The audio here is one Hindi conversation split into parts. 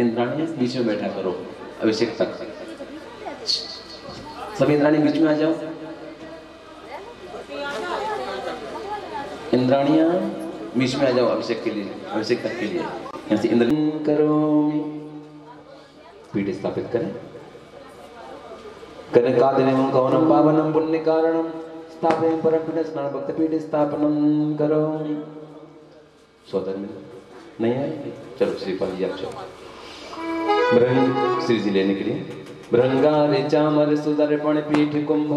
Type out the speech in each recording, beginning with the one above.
इंद्राणी बीच में बैठा करो अभिषेक तक। सब इंद्राणी बीच में आ जाओ। इंद्राणियां बीच में आ जाओ अभिषेक के लिए, अभिषेक तक के लिए। यहाँ से इंद्र करो, पीठ स्थापित करें। कनकादिनम कवनम पावनम पुण्य कारणम स्थापयं परम स्नान भक्त पीठ स्थापनम करो। सोदर में नहीं है, चलो श्रीपाल जी आप चलो। ब्रह्म श्री जी लेने के लिए भृंगारे चामर सुदर्पण पीठ कुंभ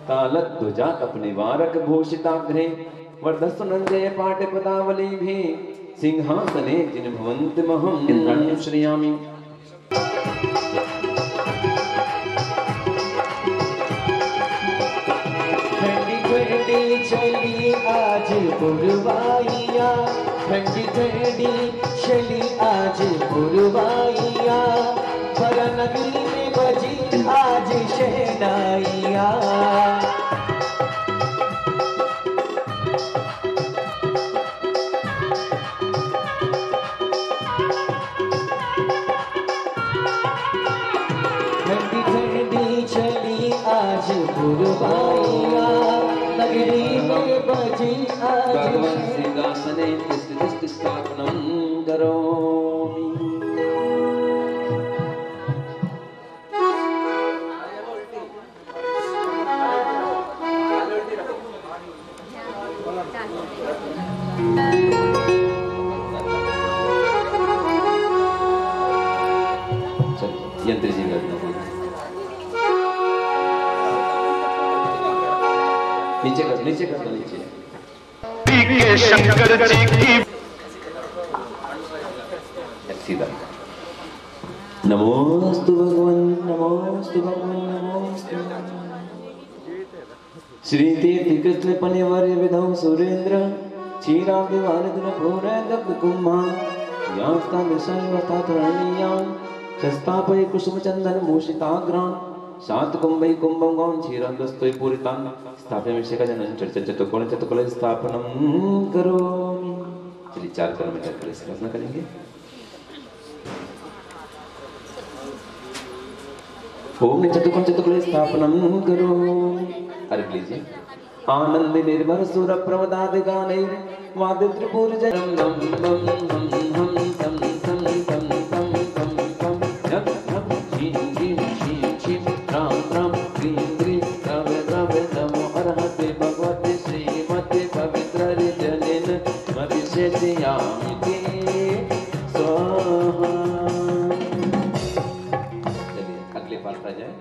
तालत ध्वजा अपने वारक भूषिताग्रे वर्धस्वनंजय पाठ पदावली भी सिंहासने जिन भवन्ति महम इंद्राणीं श्रियामि। चली आज पुरवाइया, ठंडी ठंडी चली आज पुरवाइया, भरा नगरी में बजी आज शहनाइया। ठंडी ठंडी चली आज पुरवाइया, नगरी में बजी आज भगवान सिंहासने तिष्ठ स्थापनं करोमि। यंत्र जी नीचे कर, नीचे कर, नीचे के शंकर जी की सीधा। नमोस्तु भगवान, नमोस्तु भगवान, नमोस्तु। श्री तीर्थ कृष्ण पनिवर्य विधौ सुरेंद्र क्षीराब्धिवारिद्र भूरे दग्ध कुम्भा यास्ता विषयवता तरणीयां शस्तापय कुसुम चंदन मूषिताग्रां सात कुंभै कुंभं गौं क्षीरंदस्तोय पूरितां स्थापयामि जनन चतुर्कोण स्थापनं करोमि। चलिए 4 किलोमीटर के लिए प्रार्थना करेंगे। ओम चतुर्कोण स्थापनं करोमि। अर्घ लीजिए। आनंद निर्भर सुर प्रमदादि गानैर वाद्य त्रिपुर जयं नम नम नम हम तम तम तम तम तम तम जप जप झीम झीम झीम झीम राम राम क्रीम क्रीम रव रव नमो अर्हते भगवते श्रीमते पवित्र जनेन अभिषेचयामि ते स्वाहा। चलिए अगले पाठ आ जाए।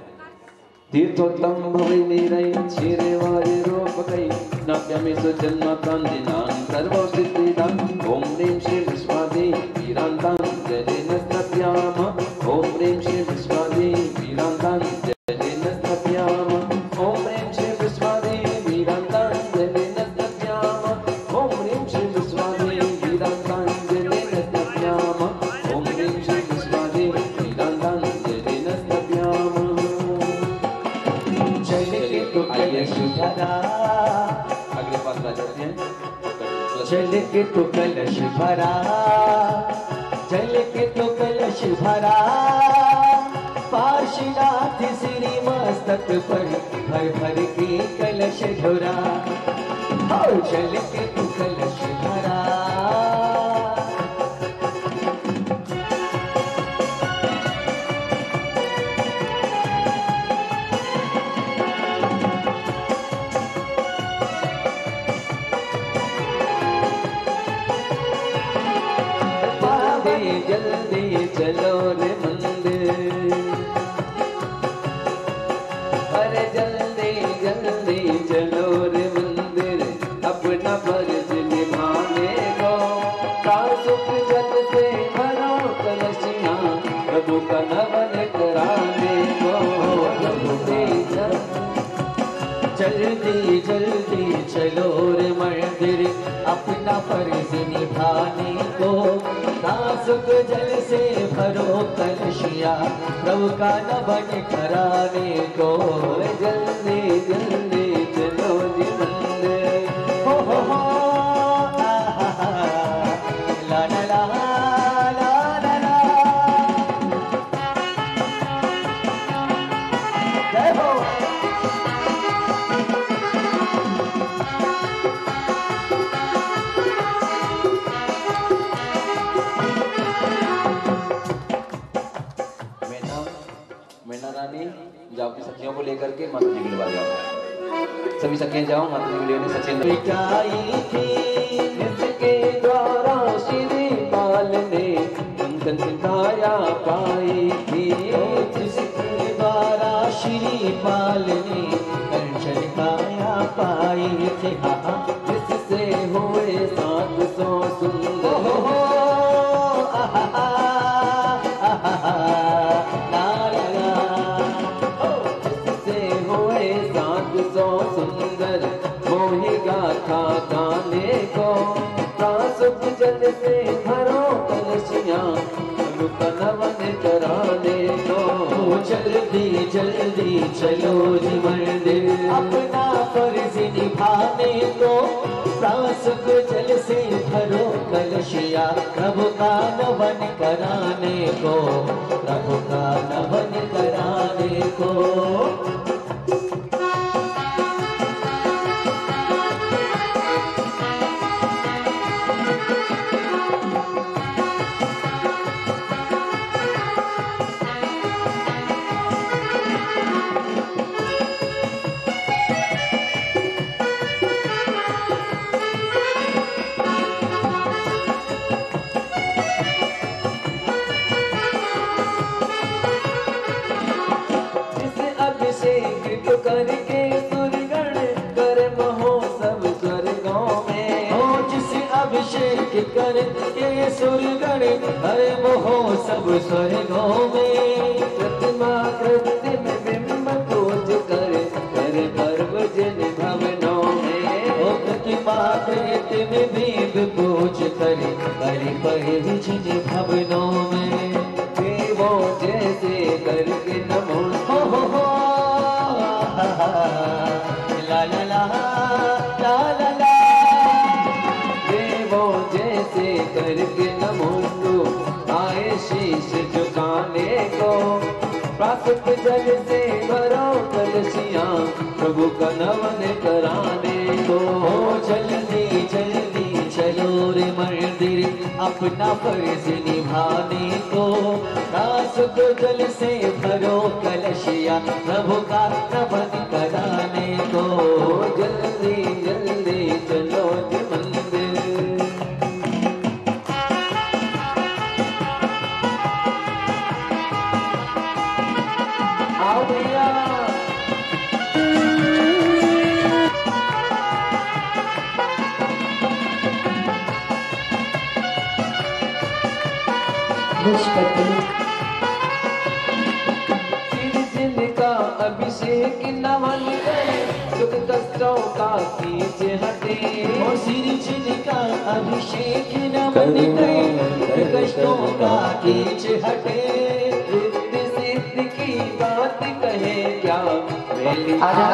तीर्थोत्तम भवै नीरै क्षीरे वारि रूपकै नाप्यामिषु जन्मतान्दिनां सर्वौ सिद्धिदां ॐ ह्रीं श्रीं विश्वादे वीरान्तां जलेन स्थापयाम। ॐ ह्रीं श्रीं विश्वादे वीरान्तां जलेन स्थापयाम। ॐ ह्रीं श्रीं विश्वादे वीरान्तां जलेन स्थापयाम। ॐ ह्रीं श्रीं विश्वादे वीरान्तां जलेन स्थापयाम। ॐ ह्रीं श्रीं विश्वादे वीरान्तां जलेन स्थापयाम। अगले पास आ जाते हैं। जल के तो कलश भरा, जल के तो कलश भरा, पार्श्वनाथ श्री मस्तक पर भर भर के कलश ढोरा। जल के तो कलश भरा, जल्दी चलो रे मंदिर, अरे जल्दी जल्दी चलो रे मंदिर, अपना फर्ज निभाने को। सुख जल से भरो कलशियां प्रभु का नवन कराने को। जल्दी जल्दी चलो रे मंदिर, अपना फर्ज निभाने को। नाजुक जल से भरो कलशिया प्रभु का नवन कराने को। जल्दी जल्दी चलो जी मंदिर, हो ला ला ला ला ला ला। बाकी सखियों को लेकर के माता जी के लिए जाओ। सभी सखियां जाओ, माता जी के लिए सचिन मिटाई थी जिसके द्वारा श्री पाल ने कंकन सिखाया पाई थी, जिसके द्वारा श्री पाल ने कंचन काया पाई थी। जिससे हुए 700 सुंदर सुंदर मोहि गाथा गाने को, प्रासुप जल से भरो कलशियां कनवन कराने को। जल्दी जल्दी चलो जी मंदिर अपना फर्ज निभाने को, प्रासुप जल से भरो कलशिया प्रभु का नवन कराने को, प्रभु का नवन कराने को। करके सुरगण कर महोत्सव स्वर्गों में, हो जिसे अभिषेक करके सुरगण कर महोत्सव स्वर्गों में। प्रतिमा कृत्य में बिंब पूज कर गर्भ जिन भवनों में, हो प्रतिमा कृत्य में बिंब पूज कर गर्भ जिन भवनों में। देवों जैसे करके नमो हो ला ला ला ला ला ला। देवों जैसे करके नमोस्तु आए शीश झुकाने को, प्रासुप जल से भरो कलशियां प्रभु का नवन कराने को। जल्दी जल्दी चलो रे मंदिर अपना फर्ज निभाने को, प्रासुप जल से भरो कलशिया प्रभु का नवन कराने को। जल्दी जल्दी चलो जी मंदिर। आओ भैया जिनका अभिषेक नमन करे, दुख कष्टों का कीचे हटे। ओ श्री जिनका अभिषेक नमन करे, दुख कष्टों का कीच हटे। रिद्धि सिद्धि की बात कहे क्या, मेरी आशा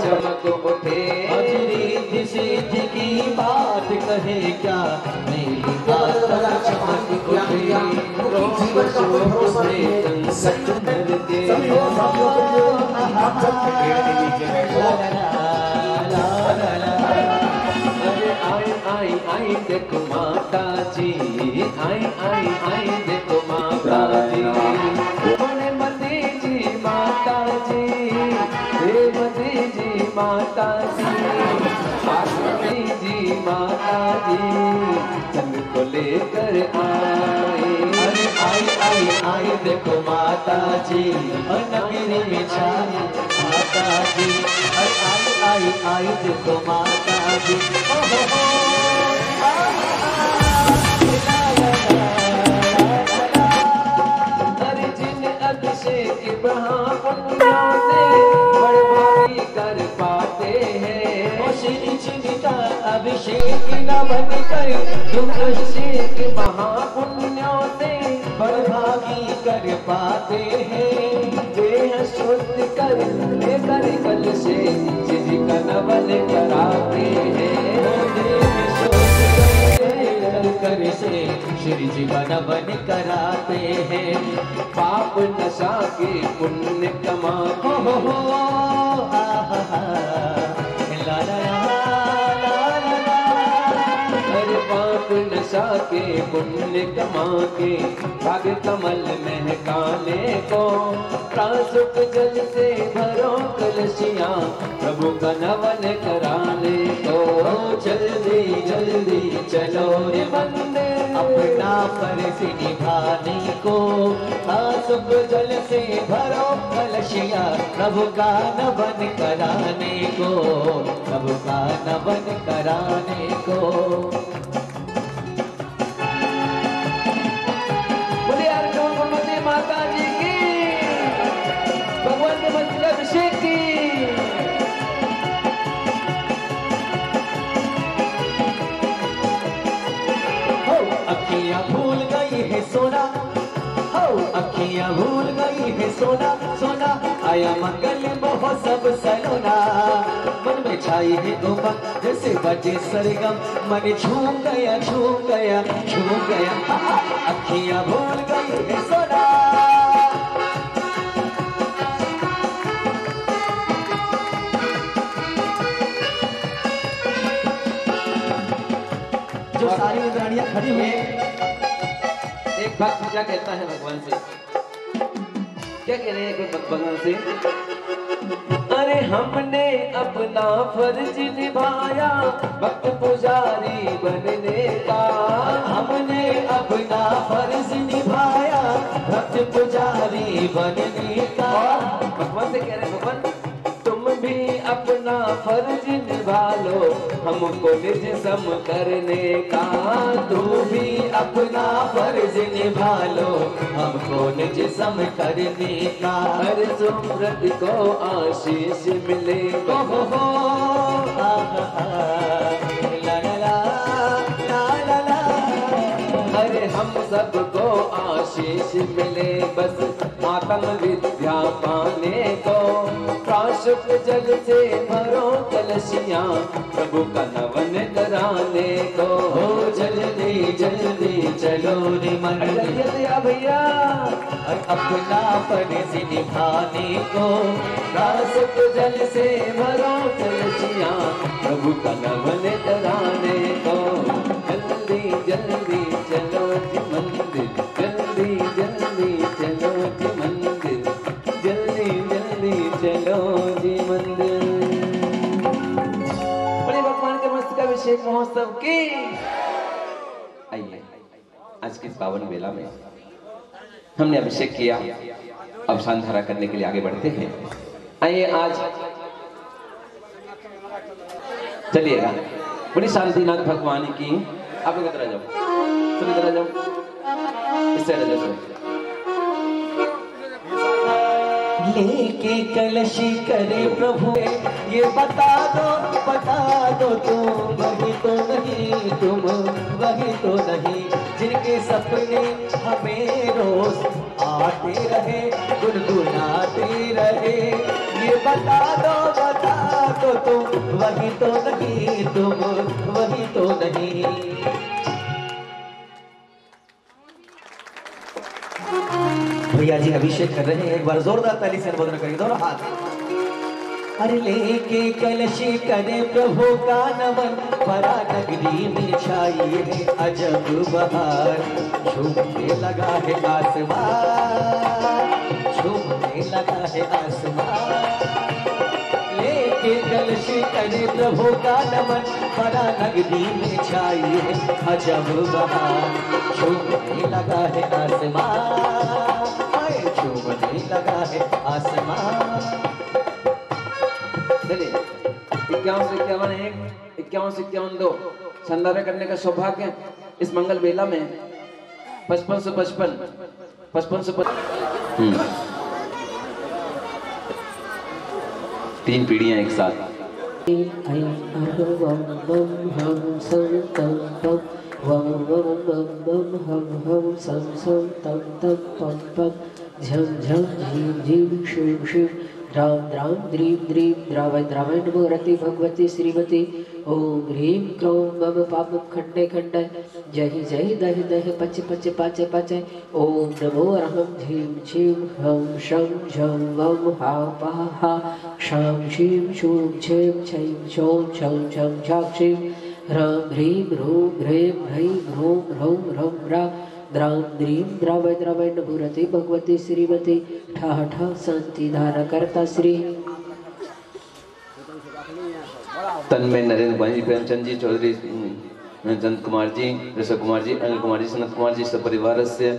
चमक उठे। रिद्धि सिद्धि की बात कहे क्या, मेरी आशा चमक उठे। जीवन का कोई भरोसा नहीं है, सच्चे सभी और साथियों के लिए आप सबके पेड़ के नीचे अरे आई आई आई देखो माता जी, आई आई आई देखो माता जी, बोले मदी जी माता जी, हे मदी जी माता जी, आसमी जी माता जी, संग को लेकर आए। अरे आई आई आई देखो माता जी, नगरी में छाई माता जी। अरे आई आई आई देखो माता जी। अरे जिन अभिषेक ब्रह्मपुण्यों से बड़े भारी कर पाते हैं। ओ श्री जिनका अभिषेक नमन कर, तुम अभिषेक महापुण्यों से बड़भागी कर पाते हैं। देह शुद्ध कर लेकर कल से श्री का नमन कराते हैं। देह शुद्ध कर से श्री जी का नमन कराते हैं। पाप नशा के पुण्य कमा हो आहा ला ला ला ला ला। अरे पाप नशा के पुण्य कमा के भाग कमल महकाने को। प्रासुक जल से भरो कलशियाँ प्रभु का नवन कराने को। जल्दी जल्दी चलो रे मंदिर अपना फर्ज निभाने को। आसुक जल से भरो कलशिया प्रभु का नवन कराने को, प्रभु का नवन कराने को। बोले अर्घ्य माता जी की, भगवान के मंत्र का अभिषेक की। अखियां भूल गई है सोना, हो अखियां भूल गई है सोना, सोना आया मंगल महोत्सव सलोना। मन में छाई है उमंग जैसे बजे सरगम, मन झूम गया झूम गया झूम गया। अखियां भूल गई है सोना। जो सारी रानियां खड़ी हुई, एक भक्त क्या कहता है भगवान से, क्या कह रहे हैं एक भक्त भगवान से? अरे हमने अपना फर्ज निभाया भक्त पुजारी बनने का। हमने अपना फर्ज निभाया भक्त पुजारी बनने का। भगवान से कह रहे हैं, भगवान तुम भी अपना फर्ज निभा लो हमको निज सम करने का। तू भी अपना फर्ज निभा लो हमको निज सम करने का। हर सुमरत को आशीष मिले हो ला ला ला ला ला ला। अरे हम सबको आशीष मिले बस आत्म विद्या पाने को। प्राशुक जल से भरो कलशियाँ प्रभु का नवन कराने को। हो जल्दी जल्दी चलो रे मन, जल्दी आ भैया अपना फर्ज निभाने को। प्राशुक जल से भरो कलशियाँ प्रभु का नवन कराने को। जल्दी जल्दी चलो जी मंदिर, जल्दी जल्दी चलो जी मंदिर, जल्दी जल्दी चलो जी मंदिर। बड़े भगवान के मस्त का अभिषेक महोत्सव की। आइए आज की इस पावन बेला में हमने अभिषेक किया, अब शांधारा करने के लिए आगे बढ़ते हैं। आइए आज चलिएगा बड़ी शांतिनाथ भगवान की। आप इधर आ जाओ, तुम इधर आ जाओ, इस साइड आ जाओ। लेके कलशी करे प्रभु ये बता दो तुम वही तो नहीं, तुम वही तो नहीं। जिनके सपने हमें रोज आते रहे गुनगुनाते रहे। ये बता दो तुम वही तो नहीं, तुम वही तो नहीं। भैया जी अभिषेक कर रहे हैं, एक बार जोरदार ताली से अनुमोदन करेंगे दोनों हाथ। अरे लेके कलशी करे प्रभु का नमन, परा नगरी में छाई है अजब बहार। झूमने लगा है आसमान, झूमने लगा है आसमान। लेके कलशी करे प्रभु का नमन, परा नगरी में छाई है अजब बहार। झूमने लगा है आसमान, झूमने लगा है आसमान। चलिए 51 से 51 51 से 52 संधारा करने का सौभाग्य इस मंगल बेला में 55 से 55 तीन पीढ़ियां एक साथ। झम झम झीम झीम शिव शिव द्राव द्राव द्रीम द्रीम द्रावय द्रावय नमो रति भगवती श्रीमती। ओम ह्रीं क्रों मम पापम खंडे खंडय, जय जय दह दह पच पच पाचय पाचय। ओम नमो अरहं झीं झीं हं शं झं वं हा पहा हा शां शीं शूं छें छैं छौं छं छं छां क्षीं ह्रां ह्रीं ह्रूं ह्रें ह्रैं ह्रूं ह्रौं ह्रौं ह्रा द्रां द्रीं द्रावय द्रावय नभूरते भगवती श्रीमती ठा ठा शांति धारा करता श्री तन्मय नरेंद्र कुमार जी, प्रेमचंद जी, चौधरी चंद कुमार जी, ऋषभ कुमार जी, अनिल कुमार जी, सनत कुमार जी, सपरिवार से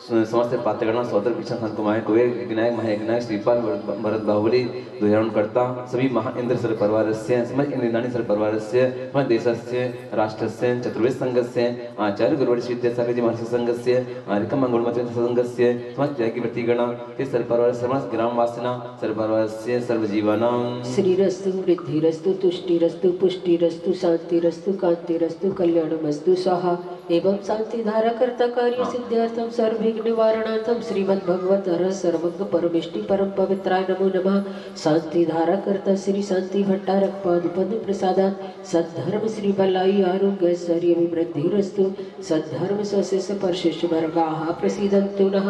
समस्त पात्रगण सौदर कृष्ण संत कुमार कुबेर विनायक महाविनायक श्रीपाल भरत बाहुबली दुहरण करता सभी महाइंद्र सर परिवार से समस्त इंद्राणी सर परिवार से समस्त देशस्य राष्ट्रस्य चतुर्वेद संघस्य आचार्य गुरुवर श्री विद्यासागर जी महाराज संघस्य आरिकम मंगलमत संघस्य समस्त त्यागी प्रतिगण ते सर परिवार समस्त ग्राम वासिना सर परिवार से सर्व जीवानां श्रीरस्तु वृद्धिरस्तु तुष्टिरस्तु पुष्टिरस्तु शांतिरस्तु कांतिरस्तु कल्याणमस्तु स्वाहा एवं शांति धारा कर्ता कार्य सिद्ध्यर्थम सर्वविघ्न निवारणार्थम श्रीमद् भगवत हर सर्वज्ञ परमेष्टि परम पवित्राय नमो नमः। शांति धारा कर्ता श्री शांति भट्टारक पादुपद प्रसादात सद्धर्म श्री बलाई आरोग्य ऐश्वर्य विवृद्धिरस्तु सद्धर्म स्वशेष परशेष वर्गाः प्रसीदन्तु नः।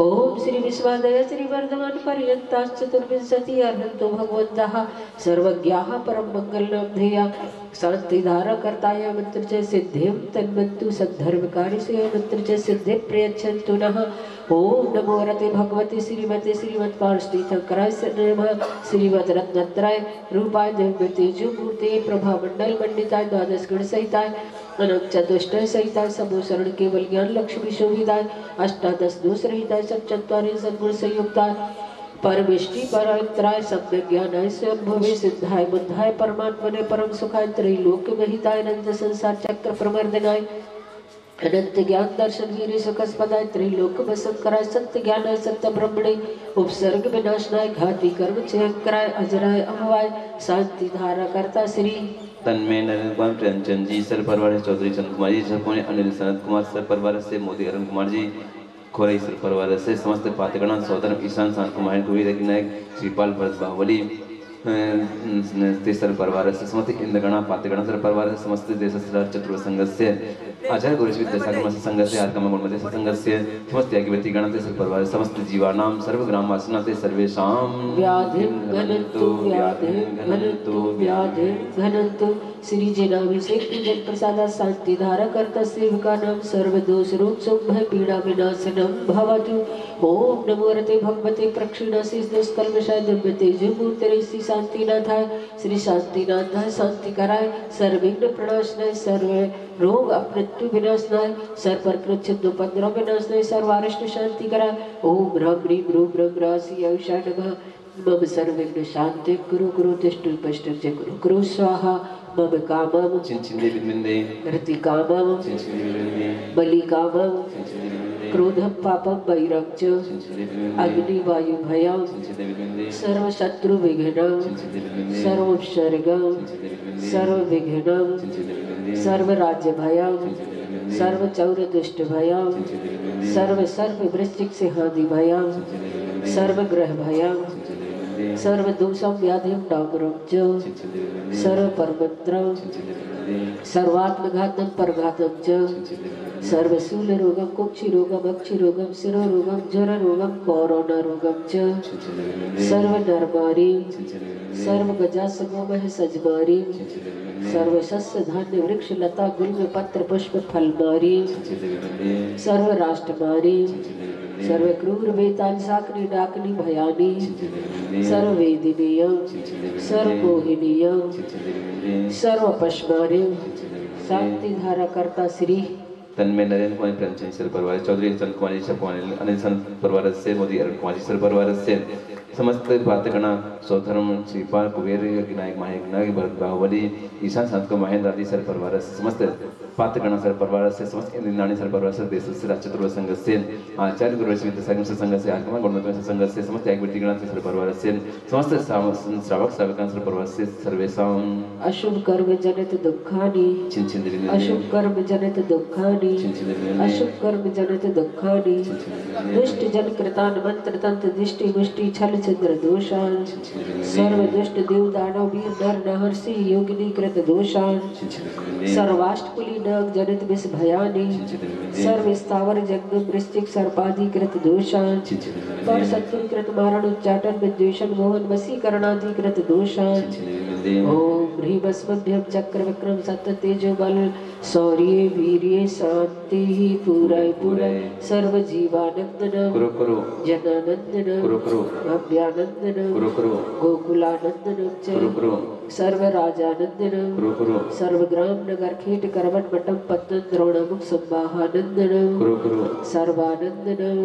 ओम श्री विश्वादय श्री वर्धमान पर्यन्ताश्च चतुर्विंशति अर्हन्तो भगवन्तः सर्वज्ञाः परम मंगलनाम ध्येया शांति धारा कर्ताय मंत्र च सिद्धिं तन्वन्तु सद्धर्मकारि से मंत्र च सिद्धि प्रयच्छन्तु नः। ओम नमो रते भगवते श्रीमते श्रीमत् पार्षदीर्थंकराय नमः। श्रीमद् रत्नत्रय रूपाय दिव्य तेजोमूर्ते प्रभा मंडल मंडिताय द्वादश गण सहिताय अनंत चतुष्टय सहिताय समोसरण केवल ज्ञान लक्ष्मी शोभिताय अष्टादश दोष रहिताय सच्चत्वारि सद्गुण संयुक्ताय परमेष्टि परायत्राय सम्यक ज्ञानाय स्वयंभवे सिद्धाय बुद्धाय परमात्मने परम सुखाय त्रैलोक्य महिताय अनंत संसार चक्र प्रमर्दनाय अनंत ज्ञान दर्शन गिरि सुखस्पदाय त्रैलोक वसंकराय सत्य ज्ञानाय सत्य ब्रह्मणे उपसर्ग विनाशनाय घाती कर्म चयंकराय अजराय अमवाय शांति धारा करता श्री तन्मय नरेंद्र कुमार प्रेमचंद जी सर परिवार चौधरी चंद कुमार जी सर अनिल सनत कुमार सर परिवार से मोदी अरुण कुमार जी खोरई सर परिवार से समस्त पात्रगण सौदर ईशान शांत कुमार कुबेर विनायक श्रीपाल भरत बाहुबली सर परिवार से समस्त इंद्रगण पात्रगण सर परिवार से समस्त देश चतुर्थ संघस्य आचार्य गुरु विद्यासागर संघस्य आर्कम गुणमते संघस्य समस्त त्यागी व्यक्तिगण सर परिवार समस्त जीवानां सर्व ग्रामवासिनां ते सर्वेषां व्याधिं घनन्तु श्री जनाभिषेक जन प्रसाद शांति धारा कर्ता सेवका नाम सर्व दोष रोग शोक भय पीड़ा विनाशनम भवतु। ओम नमो रते भगवते प्रक्षिणाशीष दुष्कल्मषाय दिव्य तेजो मूर्ति श्री शांतिनाथाय श्री शांतिनाथाय शांति कराय सर्वविघ्न प्रणाशनाय सर्व रोग अपमृत्यु विनाशनाय सर्व प्रकृत उपद्रव विनाशनाय सर्वारिष्ट शांति कराय। ओम ह्रां ह्रीं ह्रूं ह्रौं ह्रासी आयुषाय नमः। मम सर्वविघ्न शांति कुरु कुरु तिष्ठु पष्टु च कुरु कुरु स्वाहा। मम कामं चिंचिंदे विद्मिंदे रति कामं चिंचिंदे विद्मिंदे बलि कामं चिंचिंदे विद्मिंदे क्रोधं पापं वैरं च चिंचिंदे विद्मिंदे अग्नि वायु भयं चिंचिंदे विद्मिंदे सर्व शत्रु विघ्नं चिंचिंदे विद्मिंदे सर्वोपसर्गं चिंचिंदे विद्मिंदे सर्व विघ्नं चिंचिंदे विद्मिंदे सर्व राज्य भयं चिंचिंदे विद्मिंदे सर्व चौर दुष्ट भयं चिंचिंदे विद्मिंदे सर्व सर्व वृश्चिक सिंहादि भयं चिंचिंदे विद्मिंदे सर्व ग्रह भयं चिंचिंदे विद्मिंदे सर्व दोषं व्याधिं डामरं च चिंचिंदे विद्मिंदे सर्व परमंत्रं चिंचिंदे विद्मिंदे सर्वात्मघातं परघातं च चिंचिंदे विद्मिंदे सर्वशूलरोगं कुक्षिरोगं अक्षिरोगं शिरोरोगं ज्वररोगं कोरोनारोगं च चिंचिंदे विद्मिंदे सर्वनरमारीं चिंचिंदे विद्मिंदे सर्वगजासगोमः सजमारीं चिंचिंदे विद्मिंदे सर्वशस्य धान्य वृक्ष लता गुल्म पत्र पुष्प फलमारीं चिंचिंदे विद्मिंदे सर्वराष्ट्रमारीं चिंचिंदे विद्मिंदे सर्वक्रूर वेताल साकनी डाकनी भयानी चिंचिंदे विद्मिंदे सर्ववेदिनीयं सर्वमोहिनीयं चिंचिंदे विद्मिंदे सर्वपश्मारीं शांति धारा करता श्री तन्मय नरेंद्र कुमार प्रेमचंद सर परिवार चौधरी चंद कुमार जी सर अनिल संत परिवार से मोदी अरुण कुमार जी सर परिवार से समस्त पात्रगण सौधर्म श्रीपाल कुबेर विनायक महाविनायक भरत बाहुबली ईशान शांत महेंद्र आदि सर परिवार से समस्त पात्रगण सर परिवार से समस्त इंद्राणी सर परिवार से देश से चतुर्थ संघ से आचार्य गुरु विद्यासागर संघ से आगम गणमत संघ से समस्त एक व्यक्तिगण सर परिवार से समस्त श्रावक श्रावकां सर परिवार से सर्वेषां अशुभ कर्म जनित दुखानि चिंचिंदे विद्मिंदे अशुभ कर्म जनित दुखानि चिंचिंदे विद्मिंदे अशुभ कर्म जनित दुखानि दुष्ट जन कृतान मंत्र तंत्र दृष्टि मुष्टि छल चंद्र दोषान सर्व दुष्ट देव दानव वीर नर नहर्षि योगिनी कृत दोषान सर्वाष्टकुली नग जनित विष भयानि सर्व स्थावर जंगम वृश्चिक सर्पादि कृत दोषान पर शत्रु कृत मारण उच्चाटन विद्वेषण मोहन वशीकरणादि कृत दोषान ओम ह्रीं भस्मभ्यम चक्र विक्रम सत्य तेजो बल शौर्य वीर्य शांति पूराय पूराय सर्व जीवानंदनम जनानंदनम अभ्यानंदनम गोकुलानंदनम च सर्व राजानंदनम सर्व ग्राम नगर खेट करवट मठम पत्तन द्रोणमुख संवाहानंदनम सर्वानंदनम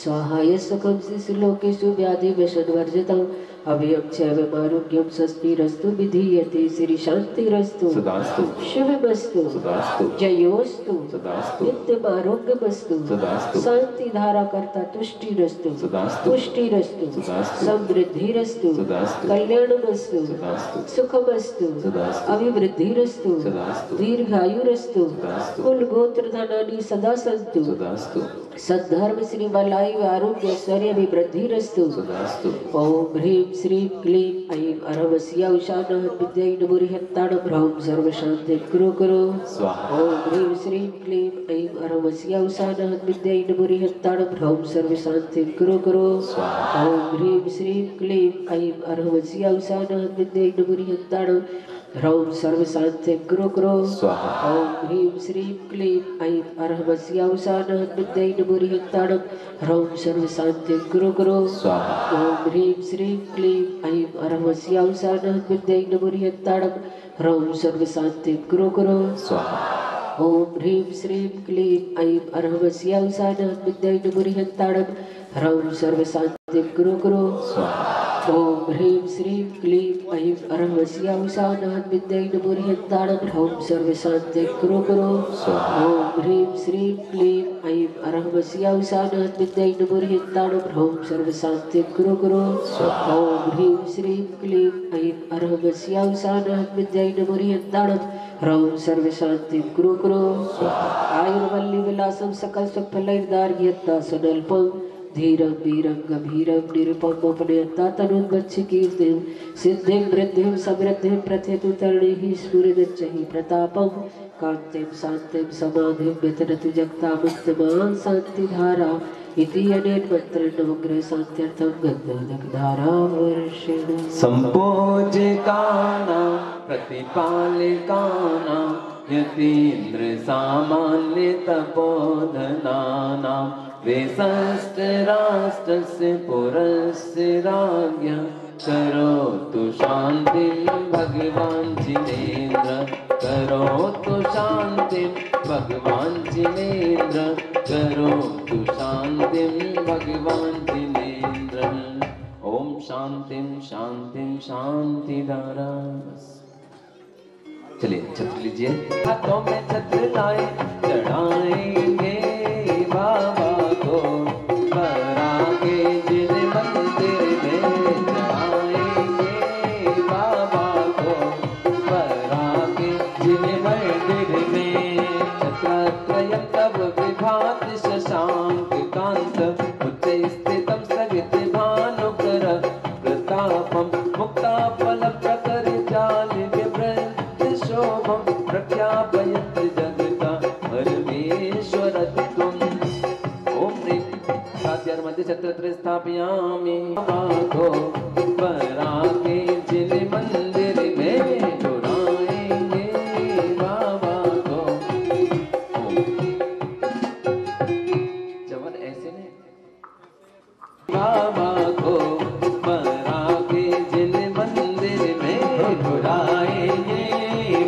स्वाहाय सुखम शिशुलोकेषु व्याधि विषद्वर्जितम् अभयं चैव आरोग्यं स्वस्तिरस्तु विधीयते श्री शांतिरस्तु सदास्तु शुभमस्तु सदास्तु जयोस्तु सदास्तु नित्यम आरोग्यमस्तु सदास्तु शांति धारा करता तुष्टिरस्तु सदास्तु पुष्टिरस्तु सदास्तु समृद्धिरस्तु सदास्तु कल्याणमस्तु सदास्तु सुखमस्तु सदास्तु अभिवृद्धिरस्तु सदास्तु दीर्घायुरस्तु सदास्तु कुल गोत्र धनानि सदा सन्तु सदास्तु सद्धर्म श्री बलाई आरोग्य ऐश्वर्य अभिवृद्धिरस्तु सदास्तु ओम ह्रीं श्रीं क्लीं ऐं अरवस्या उषानः विद्यै नमुरिहत्ताणं ह्रौं सर्वशान्तिं कुरु कुरु स्वाहा ओम ह्रीं श्रीं क्लीं ऐं अरवस्या उषानः विद्यै नमुरिहत्ताणं ह्रौं सर्वशान्तिं कुरु कुरु स्वाहा ओम ह्रीं श्रीं क्लीं ऐं अरवस्या उषानः विद्यै नमुरिहत्ताणं ह्रौं सर्वशान्तिं कुरु कुरु स्वाहा ओम ह्रीं श्रीं क्लीं ऐं अरहवस्या उषानः विद्यै नमुरिहत्ताणं ह्रौं सर्वशान्तिं कुरु कुरु स्वाहा ओम ह्रीं श्रीं क्लीं ऐं अरहवस्या उषानः विद्यै नमुरिहत्ताणं ह्रौं सर्वशान्तिं कुरु कुरु स्वाहा ओम ह्रीं श्रीं क्लीं ऐं अरहवस्या उषानः विद्यै नमुरिहत्ताणं ह्रौं सर्वशान्तिं कुरु कुरु स्वाहा ओम ह्रीं श्रीं क्लीं ऐं अरहवस्या उषानः विद्यै नमुरिहत्ताणं ह्रौं सर्वशान्तिं कुरु कुरु स्वाहा ओम ह्रीं श्रीं क्लीं ऐं अरहवस्या उषानः विद्यै नमुरिहत्ताणं ह्रौं सर्वशान्तिं कुरु कुरु ओम ह्रीं श्रीं क्लीं ऐं अरहवस्या उषानः विद्यै नमुरिहत्ताणं ह्रौं सर्वशान्तिं कुरु कुरु आयुर्वल्ली विलासं सकल सुखफलैर्दार्घ्यत्ता सुनल्पं धीरं वीरं गंभीरं निरुपम उपनयता तनुन्मच्छकीर्तिं सिद्धिं वृद्धिं समृद्धिं प्रथयतु तरणिः स्फुरदच्चहि प्रतापं कान्तिं शान्तिं समाधिं वितरतु जगतामुत्तमां शान्तिधारा इति अनेन मन्त्रेण नवग्रह शान्त्यर्थं गन्धोदकधारा वर्षेण संपूज्यकानां प्रतिपालकानां यतीन्द्र सामान्य तपोधनानां वेषष्टराष्ट्रस्य पुरस्य राज्ञः करोतु शान्तिं भगवान् जिनेन्द्र करोतु शान्तिं भगवान् जिनेन्द्र करोतु शान्तिं भगवान् जिनेन्द्र ओम शांतिं शांतिं शांतिधारा। चलिए छत्र लीजिए, हाथों में छत्र लाए चढ़ाएंगे बाबा को बरा के जिन मंदिर में चढ़ाएंगे बाबा को बरा के जिन मंदिर में छत्रत्रयं तव विभाति शशांक कांत उच्च स्थितं स्थगित भानुकर प्रतापं मुक्ताफल प्रकर जाल विवृत शोभं प्रख्यापयत् जगता परमेश्वर तुम। ओम ह्रीं साध्यार्मध्ये छत्रत्र स्थापयामि को बरा के जिन मंदिर में चढ़ाएंगे बाबा को। चवन ऐसे नहीं बाबा को बरा के जिन मंदिर में घुराएंगे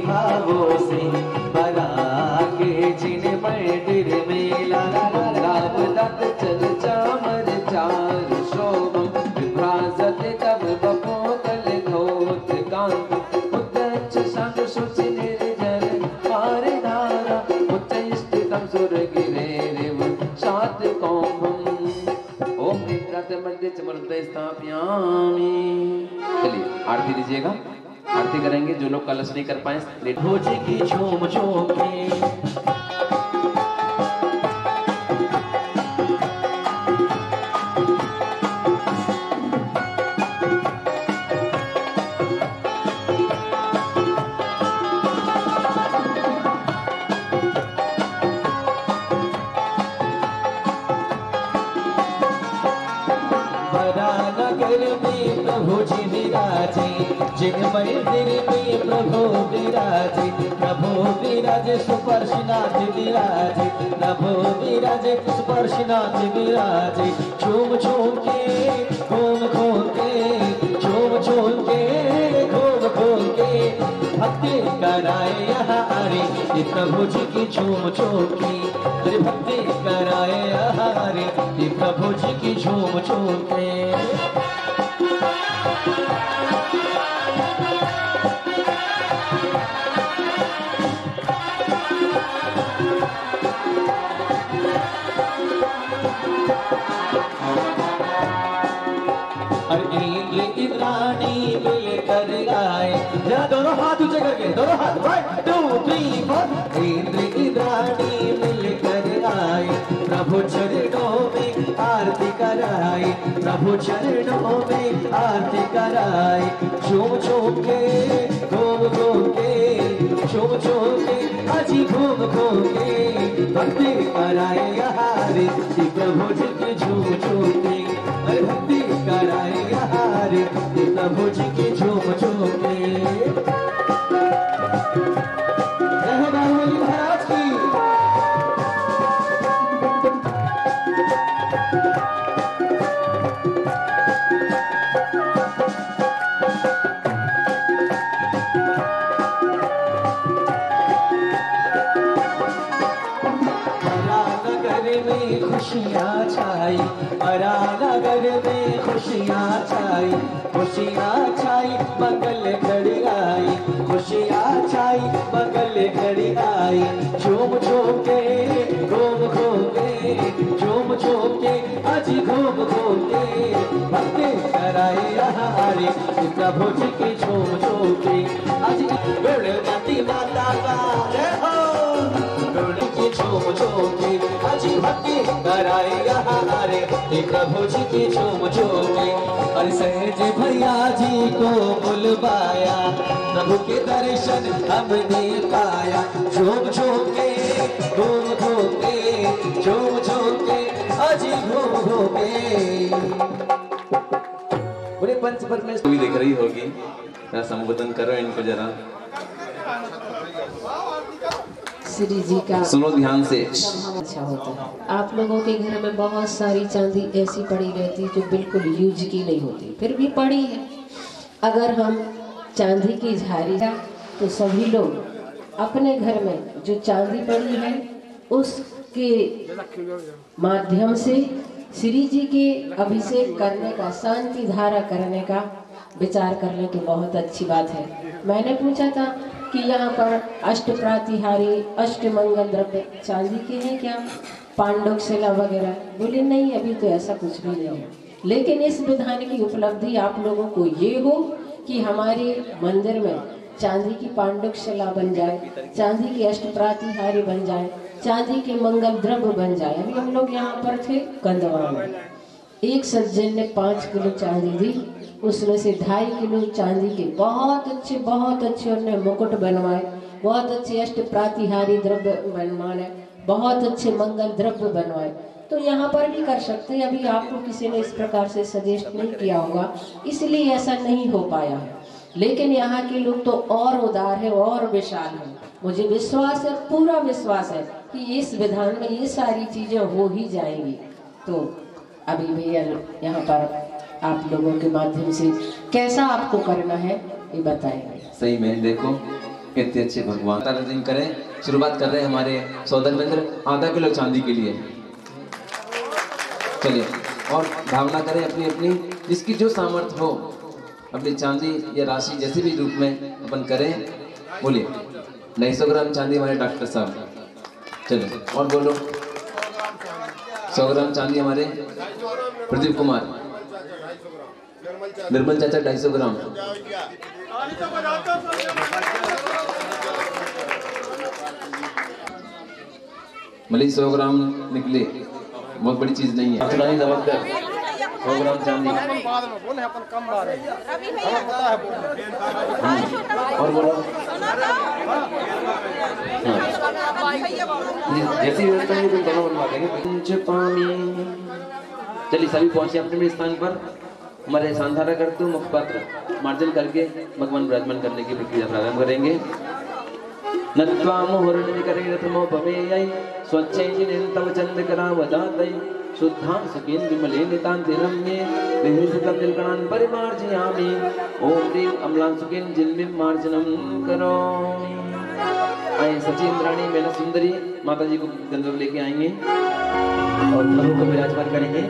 भावों से बरा के जिन मंदिर में ला ला ला ला लाभ चल चामर चार शोभम विभ्राजत तब बपोतल धोत कांत उद्दच्च शांत शुचि निर्जल पार धारा उच्च स्थितं सुरगिरेरिव शात कौम्भम। ओम निद्राते मध्य चमरते स्थापयामि। चलिए आरती लीजिएगा, आरती करेंगे। जो लोग कलश नहीं कर पाए प्लेट भोज की झूम झूम में मंदिर में प्रभु जी विराजे, जिन मंदिर में प्रभु विराजे, प्रभु विराजे सुपर्शनाथ विराजे, प्रभु विराजे सुपर्शनाथ विराजे। झूम झूम के घूम घूम के, झूम झूम के घूम घूम के भक्ति कराए यहाँ अरे ये प्रभु जी की झूम झूम की, अरे भक्ति कराए यहाँ अरे ये प्रभु जी की झूम झूम के। इंद्राणी मिलकर आए, जरा दोनों हाथ ऊंचे करके, दोनों हाथ 1 2 3 4। इंद्राणी मिलकर आए, प्रभु चरणों में आरती कराए, प्रभु चरणों में आरती कराए। झूम झूम के घूम घूम के, झूम झूम के अजी घूम घूम के भक्ति कराए यहाँ रे प्रभु जी की झूम झूम के, अरे भक्ति कराए यहाँ रे प्रभु जी की झूम झूम के। जय बाहुबली महाराज की। खुशियाँ छाई, नगर में खुशियाँ छाई, खुशियाँ छाई मंगल घड़ी आई, खुशियाँ छाई मंगल घड़ी आई। झूम झूम के घूम घूम के, झूम झूम के अजी घूम घूम के भक्ति कराए यहाँ रे प्रभु जी की झूम झूम के। अजी गणपति माता का जय हो, की झूम झूम के अजी भक्ति कराए यहाँ रे प्रभु जी की झूम झूम के। अरे सहज भैया जी को बुलवाया, प्रभु के दर्शन हमने पाया। झूम झूम के घूम घूम के, झूम झूम के अजी घूम घूम के। पूरे पंच परमेश्वर भी दिख रही होगी, संबोधन करो इनको जरा। श्री जी का सुनो ध्यान से। अच्छा होता है। आप लोगों के घर में बहुत सारी चांदी ऐसी पड़ी रहती जो बिल्कुल यूज की नहीं होती, फिर भी पड़ी है। अगर हम चांदी की झाड़ी तो सभी लोग अपने घर में जो चांदी पड़ी है उसके माध्यम से श्री जी के अभिषेक करने का, शांति धारा करने का विचार कर लें तो बहुत अच्छी बात है। मैंने पूछा था कि यहाँ पर अष्ट प्रातिहारी, अष्ट मंगल द्रव्य चांदी के हैं क्या, पांडुक शिला वगैरह? बोले नहीं, अभी तो ऐसा कुछ भी नहीं है। लेकिन इस विधान की उपलब्धि आप लोगों को ये हो कि हमारे मंदिर में चांदी की पांडुक शिला बन जाए, चांदी के अष्ट प्रातिहारी बन जाए, चांदी के मंगल द्रव्य बन जाए। अभी हम लोग यहाँ पर थे कंदवा में, एक सज्जन ने 5 किलो चांदी दी, उसमें से 2.5 किलो चांदी के बहुत अच्छे उन्होंने मुकुट बनवाए, बहुत अच्छे अष्ट प्रातिहारी द्रव्य बनवाए, बहुत अच्छे मंगल द्रव्य बनवाए। तो यहाँ पर भी कर सकते हैं। अभी आपको किसी ने इस प्रकार से सजेस्ट नहीं किया होगा, इसलिए ऐसा नहीं हो पाया है। लेकिन यहाँ के लोग तो और उदार है और विशाल है। मुझे विश्वास है, पूरा विश्वास है कि इस विधान में ये सारी चीजें हो ही जाएंगी। तो अभी भैया यहाँ पर आप लोगों के माध्यम से कैसा आपको करना है ये बताएंगे। सही में देखो कितने अच्छे भगवान तारीफ करें। शुरुआत कर रहे हैं हमारे सौदर मित्र 1/2 किलो चांदी के लिए। चलिए और भावना करें अपनी अपनी, जिसकी जो सामर्थ्य हो अपनी चांदी या राशि जैसे भी रूप में अपन करें। बोलिए 250 ग्राम चांदी हमारे डॉक्टर साहब। चलो और बोलो 100 ग्राम चांदी हमारे प्रदीप कुमार। निर्मल चाचा 250 ग्राम। भले 100 ग्राम निकले, बहुत बड़ी चीज नहीं है। नहीं नमक 100 ग्राम चांदी। और बोलो जैसी व्यवस्था है दोनों बनवा देंगे। चलिए सभी पहुंचे अपने स्थान पर। हमारे सांधारा करतु मुखपात्र मार्जन करके भगवान विराजमान करने की प्रक्रिया प्रारंभ करेंगे। नत्वा मुहुर्निकरेरथमोपमेयै स्वच्छैजिनेन तव चन्द्रकरावदातै शुद्धां सुखीं विमले नितान्ते रम्ये विहृतं निर्गणान् परिमार्जयामि। ॐ ह्रीं अम्लां सुखीं जिन्मीं मार्जनं करोमि। आइए सचिंद्राणी मेला सुंदरी माता जी को गंधर्व लेके आएंगे और प्रभु को विराजमान करेंगे।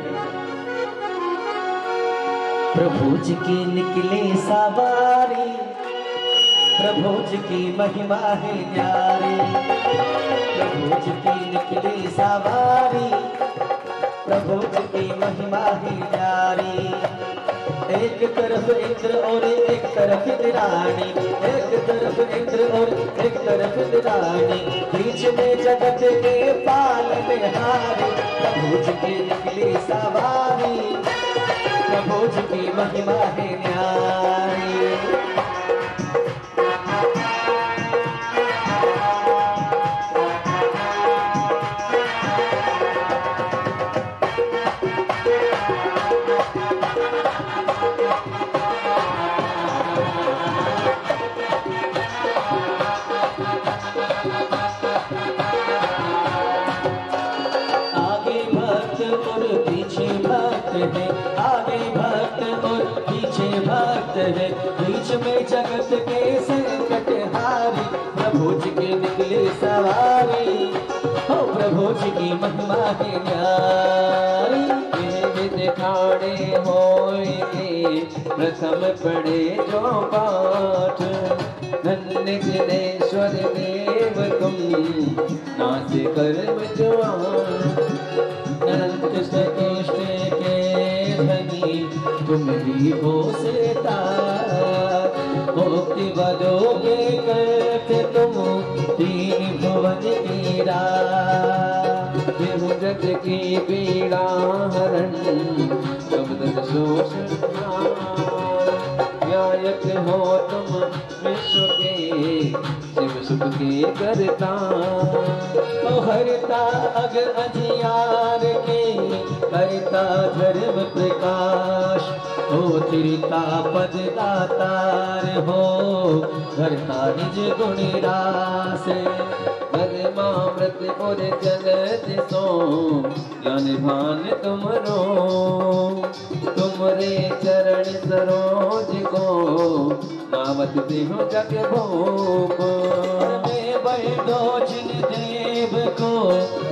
प्रभु जी की निकले सवारी, प्रभु जी की महिमा है न्यारी। प्रभु जी की निकले सवारी, प्रभु जी की महिमा है न्यारी। एक तरफ इंद्र और एक तरफ रानी, एक तरफ इंद्र और एक तरफ रानी, बीच में जगत के पालनहारी। प्रभु जी की निकली सवारी, प्रभु जी की महिमा है न्यारी। है बीच में जगत के संकट हारी। प्रभु जी के निकले सवारी, हो प्रभु जी की महिमा है न्यारी। दिखाड़े होए प्रथम पढ़े जो पाठ, धन्य दिनेश्वर देव तुम नाथ कर्म जवान। अनंत सृष्टि के धनी तुम ही हो सेता, मुक्ति बदोगे करते तुम तीन भुवन की विभु जग की पीड़ा हरण, शब्द शोष न्यायक हो तुम विश्व के शिव सुख के करता। तो हरता अग अजियार के करता धर्म प्रकाश, हो तिरता पद दातार हो धरता निज गुण रास। धर्मामृत और जगत सो ज्ञान भान तुमरो, तुमरे चरण सरोज को नावत देहो जग भोग। में बैठो जिन देव को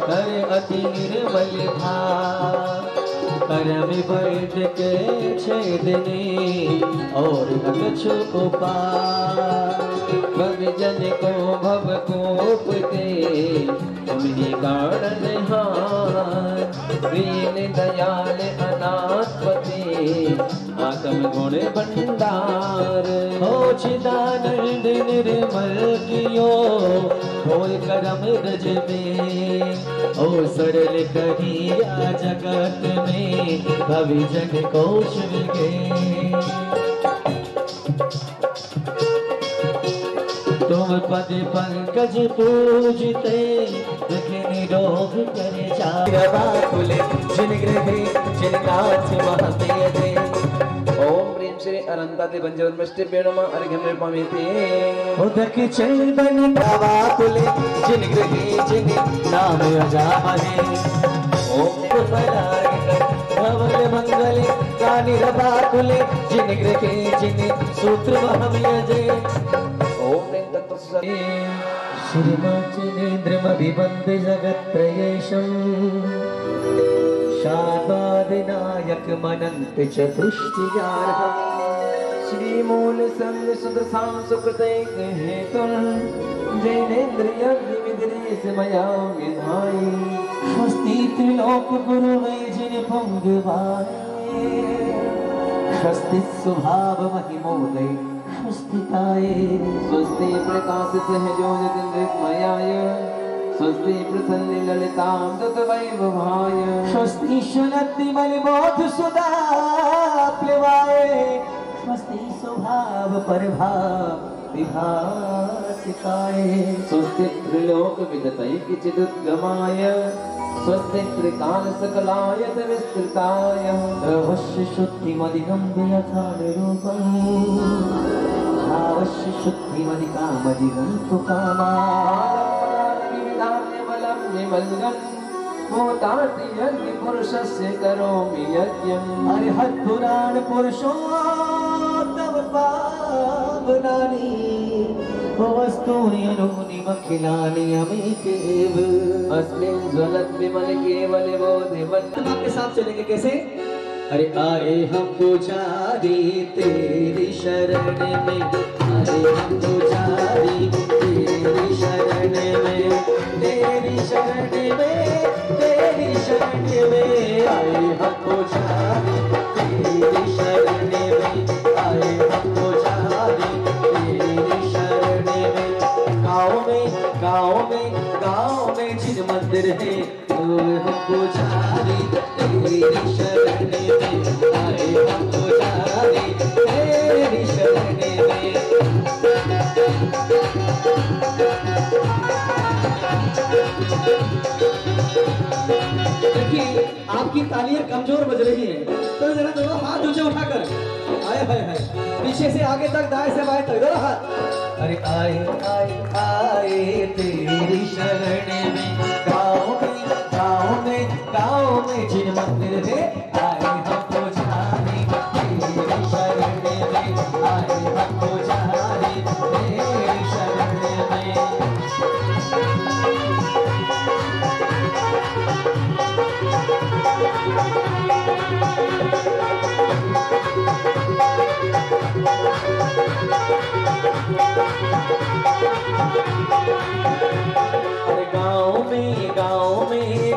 कर अति निर्मल भाव, करम बैठ के छेदने और अगछु उपाय। भवजन को भवकूप के तुम ही कारणहार, दीन दयाल अनाथपति आत्म गुण भंडार। हो चिदानंद निर्मल कियो होय करम रज में, ओ सरल करिया जगत में भविजन कोश विगे। तुम पद पंकज पूजते निरोग करे जाकुले जिन गृहे जिन नाथ महते। ओम प्रेम श्री अनंताते पंचवर्मष्टि पेणमा अर्घ्यम पामेते। उदक चंदन प्रवाकुले जिन गृहे जिन नाम अजामहे। ओम धवल मंगले कानि रवाकुले जिन गृहे जिन सूत्र महम यजे। ओम श्रीमच्चिनेन्द्रमभिवन्द जगत्त्रयेशं, शान्तादिनायक मनन्त चतुष्टिजार्हम्। श्रीमूल संग सुदसां सुकृते हेतुं, जैनेन्द्रिय विविधेश मया विधायि। स्वस्ति त्रिलोक गुरुवे जिन पुंगवाय, स्वस्ति स्वभाव महिमोदय स्वस्तिताय। स्वस्ति प्रकाश सहजोजतिन्द्रिकमयाय, स्वस्ति प्रसन्न ललितां तत्वैभवाय। स्वस्ति शुनति मलिबोध सुधा प्लवाय, स्वस्ति स्वभाव प्रभाव विभास। सिखाए। स्वस्ति त्रिलोक विदतैकिचिदुद्गमाय स्वस्ति त्रिकाल सकलायत विस्तृताय अवश्य शुद्धिमधिगं यथानुरूपम् अवश्य शुद्धिमधिकामधिगं तु कामा पुरुषस्य करोमि यज्ञम्। अरिहत् पुराण पुरुषोत्तम पावनानि वस्तूनि अनूनिमखिलानि अमितेव अस्मिन् ज्वलत् विमल केवल बोधि आपके साथ चलेंगे कैसे? अरे आए हम पुजारी तेरी शरण में, अरे हम पुजारी तेरी शरण में, तेरी शरण में, तेरी शरण में आए हम पुजारी तेरी शरण में, आए हम पुजारी तेरी शरण में। गाँव में गाँव में गाँव में जिन मंदिर है हम पुजारी तेरी शरण में, आए हम पुजारी तेरी शरण में। देखिए आपकी तालियां कमजोर बज रही हैं, तो जरा दोनों हाथ ऊंचे उठाकर आए हाय हाय पीछे से आगे तक दाएं से बाएं तक दोनों हाथ। अरे आए आए आए तेरी शरण में, गाँव में जिन मंदिर है आए हम पुजारी तेरी शरण में, आए हम पुजारी तेरी शरण में।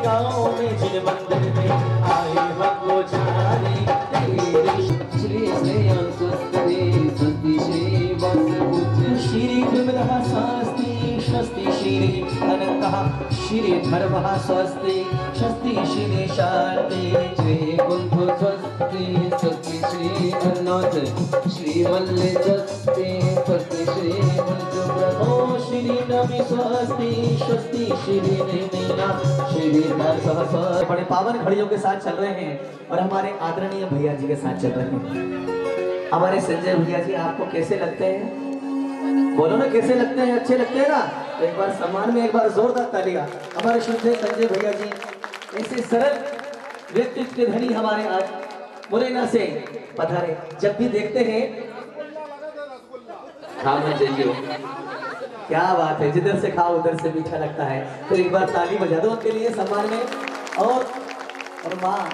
गाँव में जिन मंदिर में आए हम पुजारी तेरी श्री श्रेयान् स्वस्ति स्वस्ति श्री वसुपुत्र श्री विमलः स्वस्ति स्वस्ति श्री अनन्तः श्री धर्मः स्वस्ति स्वस्ति श्री शान्ति श्री कुंभ स्वस्ति स्वस्ति श्री अन्नोत श्री वल्ले स्वस्ति स्वस्ति श्री ओ श्री नमी स्वस्ति स्वस्ति श्री मीना श्री सहस्र। बड़े पावन घड़ियों के साथ चल रहे हैं और हमारे आदरणीय भैया जी के साथ चल रहे हैं। हमारे संजय भैया जी आपको कैसे लगते हैं? बोलो ना कैसे लगते हैं? अच्छे लगते हैं ना? तो एक बार सम्मान में एक बार जोरदार तालियां हमारे शुद्ध संजय भैया जी, ऐसे सरल व्यक्तित्व के धनी हमारे आज मुरैना से पधारे। जब भी देखते हैं खाना चाहिए, क्या बात है, जिधर से खाओ उधर से मीठा लगता है। तो एक बार ताली बजा दो उनके लिए सम्मान में। और माँ,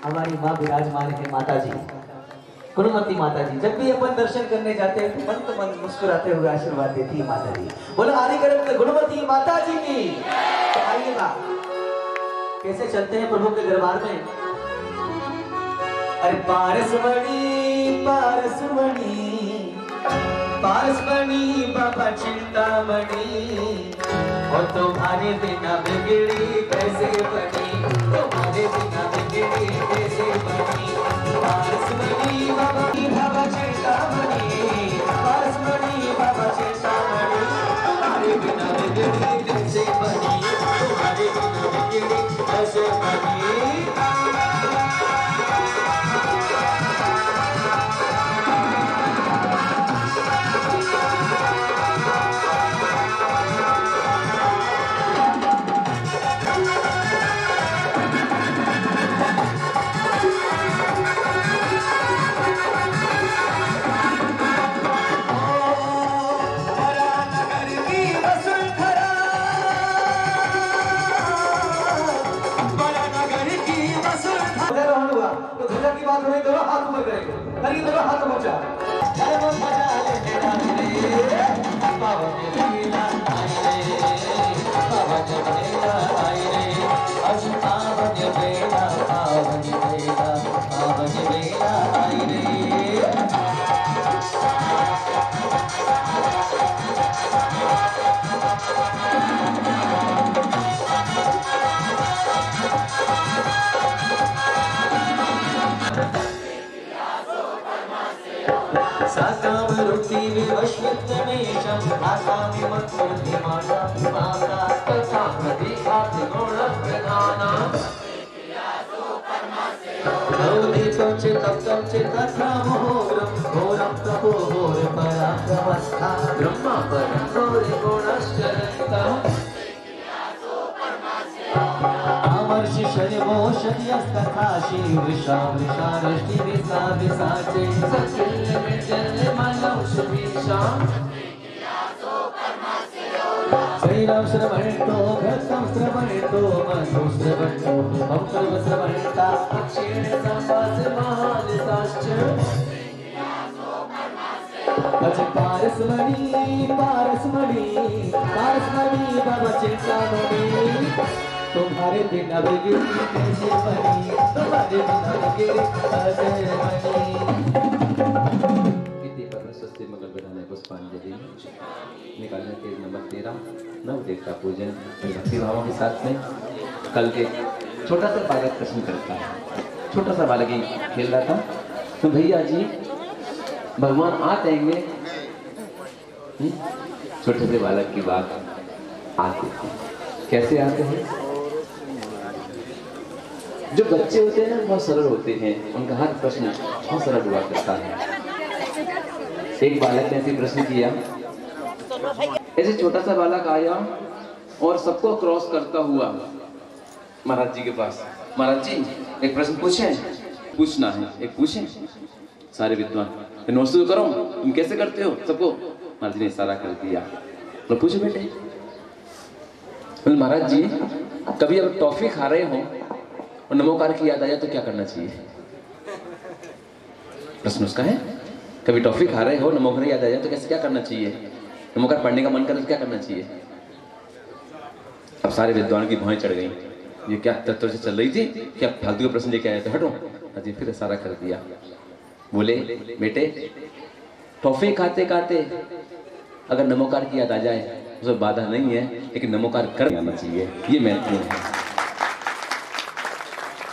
हमारी माँ विराजमान है, माता जी गुणमती माता जी। जब भी अपन दर्शन करने जाते हैं तो मन तो मन मुस्कुराते हुए आशीर्वाद देती है माता जी। बोलो आदिकर्म गुणमती माता जी की। तो आइएगा कैसे चलते हैं प्रभु के दरबार में। अरे पारसमणि पारसमणि पारसमणि बाबा चिंतामणि, और तुम्हारे बिना बिगड़ी कैसे बनी, तुम्हारे बिना बिगड़ी कैसे बनी। पारसमणि बाबा चिंतामणि, पारसमणि बाबा चिंतामणि, तुम्हारे बिना बिगड़ी कैसे बनी, तुम्हारे बिना बिगड़ी कैसे बनी। दोनों हाथ ऊपर करेंगे, करिए दोनों हाथ ऊंचा। जय वो मजा ले बाबा के बेला आए रे, बाबा के बेला आए रे, अजू बाबा के बेला बाबा के बेला बाबा के बेला आए रे। साकाम रुचि विवश्यत्वमेशं माता माता तथा प्रतीकाति गुण प्रधाना नवदीपं चित्तं चित्तस्रामोरं घोरं तपोहोर पराक्रमस्था ब्रह्मा परं घोरे गुणश्चरन्तः आमर्षि शर्मो शक्यस्तथा शीर्षा वृषारष्टि विसा विसाचे सकिल्य मिटल्य मलौषधीशा श्रीराम श्रवणतो घृतं श्रवणतो मधु श्रवणतो भक्तव श्रवणता अक्षीण संवास महानिसाश्च अज पारसमणि पारसमणि पारसमणि बाबा चिंतामणि तुम्हारे बिना गिरी कैसे बनी तुम्हारे बिना गिरी कैसे बनी इति परमस्वस्ति मंगल विधाने पुष्पांजलि निकालने के नंबर 13 नवदेव का पूजन भक्ति भावों के साथ में। कल के छोटा सा बालक प्रश्न करता है, छोटा सा बालक ही खेल रहा था तो भैया जी भगवान आते हैं छोटे से बालक की बात आते हैं, कैसे आते हैं? जो बच्चे होते हैं ना बहुत सरल होते हैं, उनका हर प्रश्न बहुत सरल हुआ करता है। एक बालक ने ऐसे प्रश्न किया, ऐसे छोटा सा बालक आया और सबको क्रॉस करता हुआ महाराज जी के पास, महाराज जी एक प्रश्न पूछे, पूछना है, एक पूछे। सारे विद्वान नमस्ते करो, तुम कैसे करते हो सबको? महाराज जी ने इशारा कर दिया, तो पूछो बेटे। महाराज जी कभी अगर टॉफी खा रहे हो और नमोकार की याद आया तो क्या करना चाहिए? प्रश्न उसका है, कभी टॉफी खा रहे हो नमोकार याद आया तो कैसे क्या करना चाहिए? नमोकार पढ़ने का मन करे तो क्या करना चाहिए? अब सारे विद्वान की भौएं चढ़ गई, ये क्या तत्व से चल रही थी, क्या फालतू का प्रश्न लेके आए थे, हटो। अजी फिर इशारा कर दिया, बोले बेटे टॉफी खाते खाते अगर नमोकार की याद आ जाए उसमें बाधा नहीं है, लेकिन नमोकार कर आना चाहिए, ये महत्वपूर्ण है।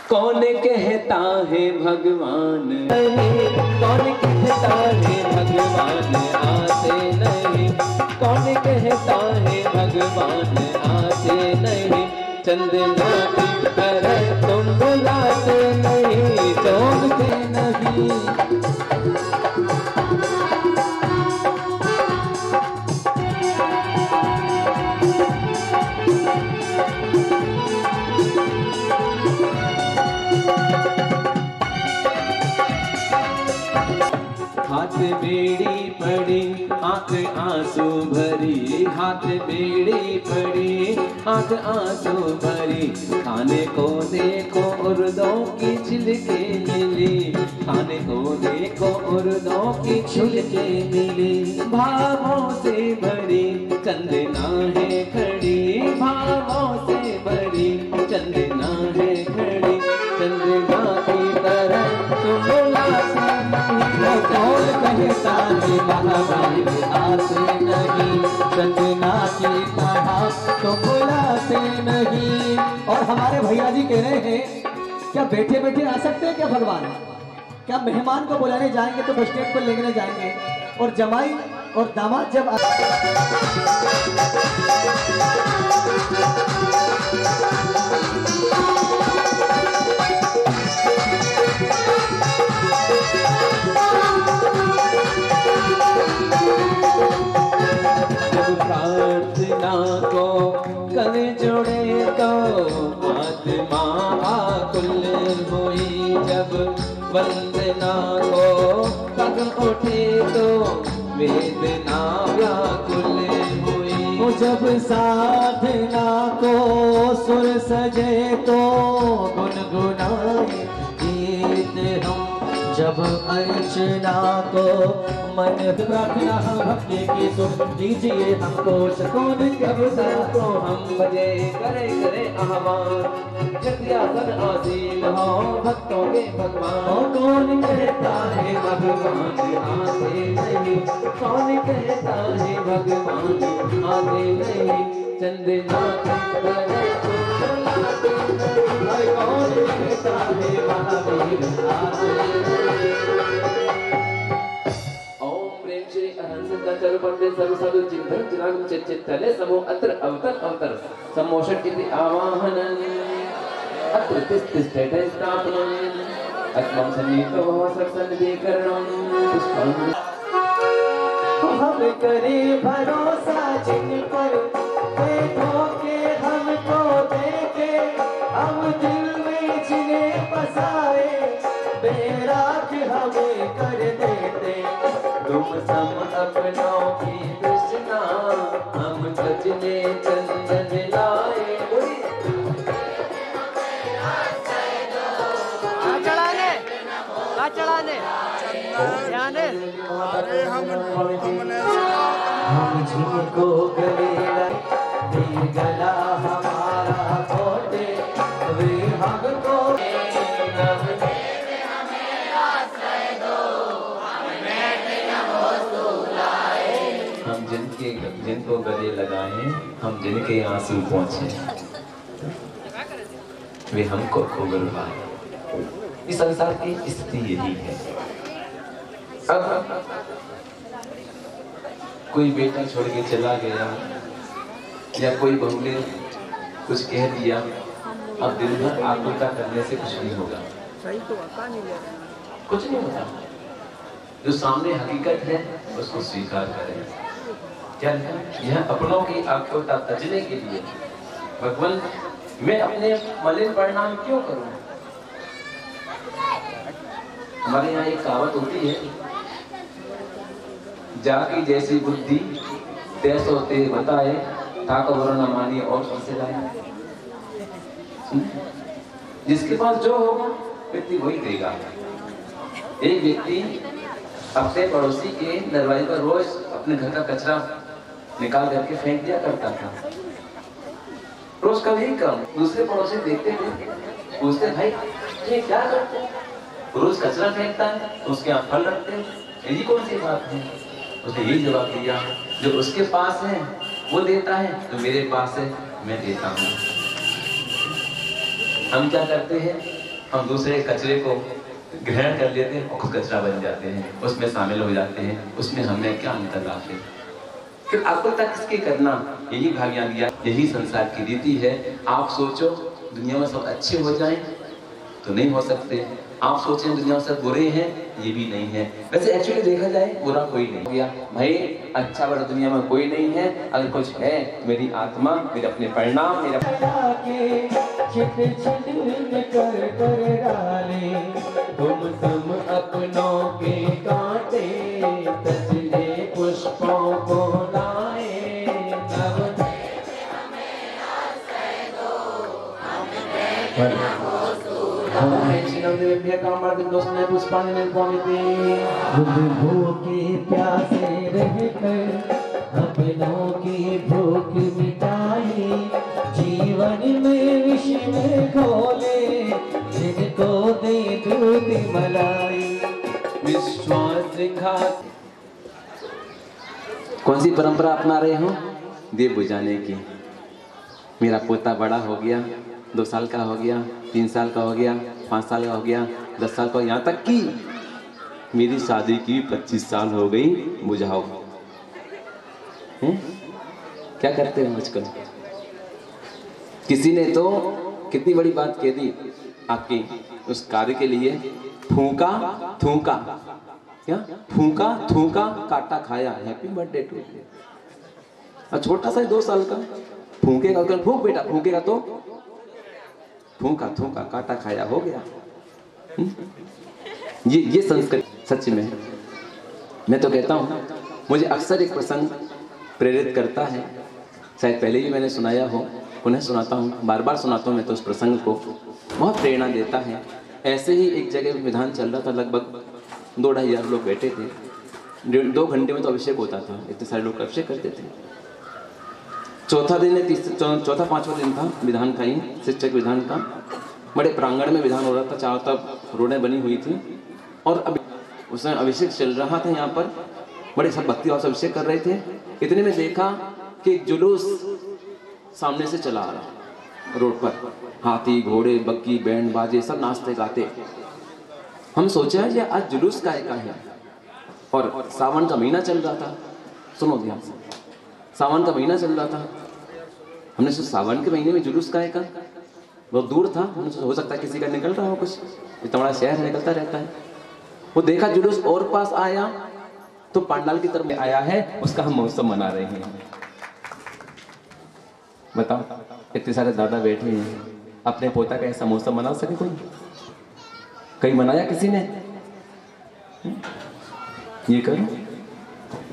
कौन कहता है भगवान नहीं, कौन कहता है भगवान आते नहीं, कौन कहता है भगवान आते नहीं, चंदना की तरह तुम बुलाते नहीं, चौंकते नहीं। हाथ बेड़ी पड़ी आंख आंसू भरी, हाथ बेड़ी पड़ी आंख आंसू भरी, खाने को देखो उर्दों की छिलके मिली, खाने को देखो उर्दों की छिलके मिली, भावों से भरी चंदना है खड़ी, भावों से भरी चंदना है खड़ी, चंदना की तरह तुम बुलाते कौन कहता है महावीर आते नहीं, चंदना की तरह तो बुलाते नहीं। और हमारे भैया जी कह रहे हैं क्या बैठे बैठे आ सकते हैं क्या भगवान? क्या मेहमान को बुलाने जाएंगे तो बस स्टैंड पर लेने जाएंगे, और जमाई और दामाद जब प्रार्थना को कर जोड़े तो आत्मा आकुल हुई, जब वंदना को पग उठे तो वेदना व्याकुल हुई, जब साधना को सुर सजे तो गुनगुनाए गीत हम, जब अर्चना को मन प्रार्थना भक्ति की सुन दीजिए हमको सुकून, कविता को हम बजे करे करे आह्वान, जतियासन आसीन हो भक्तों के भगवान, कौन कहता है भगवान आते नहीं, कौन कहता है भगवान आते नहीं, चंदना की तरह बुलाते नहीं, कौन कहता है महावीर आते नहीं। ओम प्रेम श्री अनंत चलो पंडे पंडे सर्व साधु चिंतन चिरागम चित्तले समो अत्र अवतर अवतर समोषट इति आवाहनन अत्र तिष्ठते स्थापनम अत्मं सन्निहितो भव सर्वसन्निधिकरणम पुष्पं हम करे भरोसा जिन पर वे धोखे हमको देके हम दिल में जिन्हें बसाए बेराख हमें कर देते तुम सम अपनों की कृष्णा हम सजने चंदन लाए हम जिनको गले लगे गला हमारा छोटे वे हमको हम जिनको गले लगाए हम जिनके आंसू पहुंचे वे हमको खोगर पाए। इस संसार की स्थिति यही है। अब कोई बेटा छोड़ के चला गया या कोई बहू ने कुछ कह दिया, अब दिन भर आकुलता करने से कुछ नहीं होगा, कुछ नहीं होता। जो सामने हकीकत है उसको स्वीकार करें। क्या यह अपनों की आकुलता तजने के लिए भगवान मैं अपने मलिन परिणाम क्यों करूं? हमारे यहाँ एक कहावत होती है, जाकी जैसी बुद्धि तैसो ते बताए ठाक वर न मानी और से लाए। जिसके पास जो होगा व्यक्ति वही देगा। एक व्यक्ति अपने पड़ोसी के दरवाजे पर रोज अपने घर का कचरा निकाल करके फेंक दिया करता था। रोज का यही काम। दूसरे पड़ोसी देखते थे, पूछते भाई ये क्या करते हैं? रोज कचरा फेंकता है, उसके यहाँ फल रखते हैं, यही कौन सी बात है? उसने यही जवाब दिया, जो उसके पास है वो देता है, जो मेरे पास है मैं देता हूँ। हम क्या करते हैं? हम दूसरे कचरे को ग्रहण कर लेते हैं और खुद कचरा बन जाते हैं, उसमें शामिल हो जाते हैं। उसमें हमें क्या अंतर है? फिर आपको तक किसके करना? यही भाग्य दिया, यही संसार की रीति है। आप सोचो दुनिया में सब अच्छे हो जाएं तो नहीं हो सकते। आप सोचें दुनिया में सब बुरे हैं, ये भी नहीं है। वैसे एक्चुअली देखा जाए बुरा कोई नहीं गया भाई, अच्छा बड़ा दुनिया में कोई नहीं है। अगर कुछ है मेरी आत्मा, मेरे अपने परिणाम, मेरा तुम सम अपनों के कांटे तजने पुष्पों को लाए भूखे प्यासे रहकर अपनों की भूख मिटाई, जीवन में विष में घोले जिनको दे दूध मलाई। विश्वास सिंघात कौन सी परंपरा अपना रहे हो? दीप बुझाने की। मेरा पोता बड़ा हो गया, 2 साल का हो गया, 3 साल का हो गया, 5 साल का हो गया, 10 साल का, यहाँ तक कि मेरी शादी की 25 साल हो गई, बुझाओ। क्या करते हैं आजकल? किसी ने तो कितनी बड़ी बात कह दी आपकी उस कार्य के लिए, फूंका थूका, क्या फूंका थूका काटा खाया, हैप्पी बर्थडे टू। और छोटा सा 2 साल का फूंकेगा, फूंक बेटा फूंकेगा तो फूंका थूका काटा खाया, हो गया। ये संस्कृति सच में मैं तो कहता हूँ, मुझे अक्सर एक प्रसंग प्रेरित करता है, शायद पहले ही मैंने सुनाया हो, पुनः सुनाता हूँ, बार बार सुनाता हूँ मैं तो उस प्रसंग को, बहुत प्रेरणा देता है। ऐसे ही एक जगह विधान चल रहा था, लगभग 2-2.5 हज़ार लोग बैठे थे। 2 घंटे में तो अभिषेक होता था, इतने सारे लोग अभिषेक करते थे। चौथा 5वां दिन था विधान का, ही शिक्षक विधान का। बड़े प्रांगण में विधान हो रहा था, चारों तरफ रोडें बनी हुई थी और अब उसमें अभिषेक चल रहा था। यहाँ पर बड़े सब भक्ति भाव से अभिषेक कर रहे थे। इतने में देखा कि एक जुलूस सामने से चला आ रहा रोड पर, हाथी घोड़े बग्गी बैंड बाजे सब नाचते गाते। हम सोचा ये आज जुलूस का है और सावन का महीना चल रहा था, सुनो ध्यान से, सावन का महीना चल रहा था, हमने सोचा सावन के महीने में जुलूस का है का, बहुत दूर था, हमने सोचा हो सकता है किसी का निकल रहा हो, कुछ इतना बड़ा शहर निकलता रहता है। वो देखा जुलूस और पास आया तो पांडाल की तरफ आया है, उसका हम महोत्सव मना रहे हैं। बताओ, इतने सारे दादा बैठे हैं, अपने पोता का ऐसा महोत्सव मना सके कोई? कहीं मनाया किसी ने? ये करो।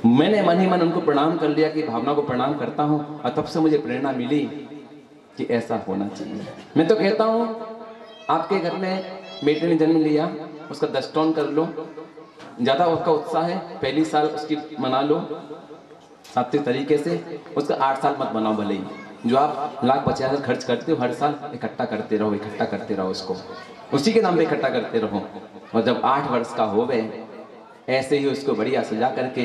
मैंने मन ही मन उनको प्रणाम कर लिया कि भावना को प्रणाम करता हूं, और तब से मुझे प्रेरणा मिली कि ऐसा होना चाहिए। मैं तो कहता हूं आपके घर में बेटे ने जन्म लिया, उसका 10 टॉन कर लो, ज्यादा उसका उत्साह है, पहली साल उसकी मना लो सात्विक तरीके से, उसका 8 साल मत मनाओ। भले ही जो आप लाख 50,000 खर्च करते हो हर साल, इकट्ठा करते रहो, इकट्ठा करते रहो, उसको उसी के नाम पे इकट्ठा करते रहो। और जब 8 वर्ष का हो गए, ऐसे ही उसको बढ़िया सजा करके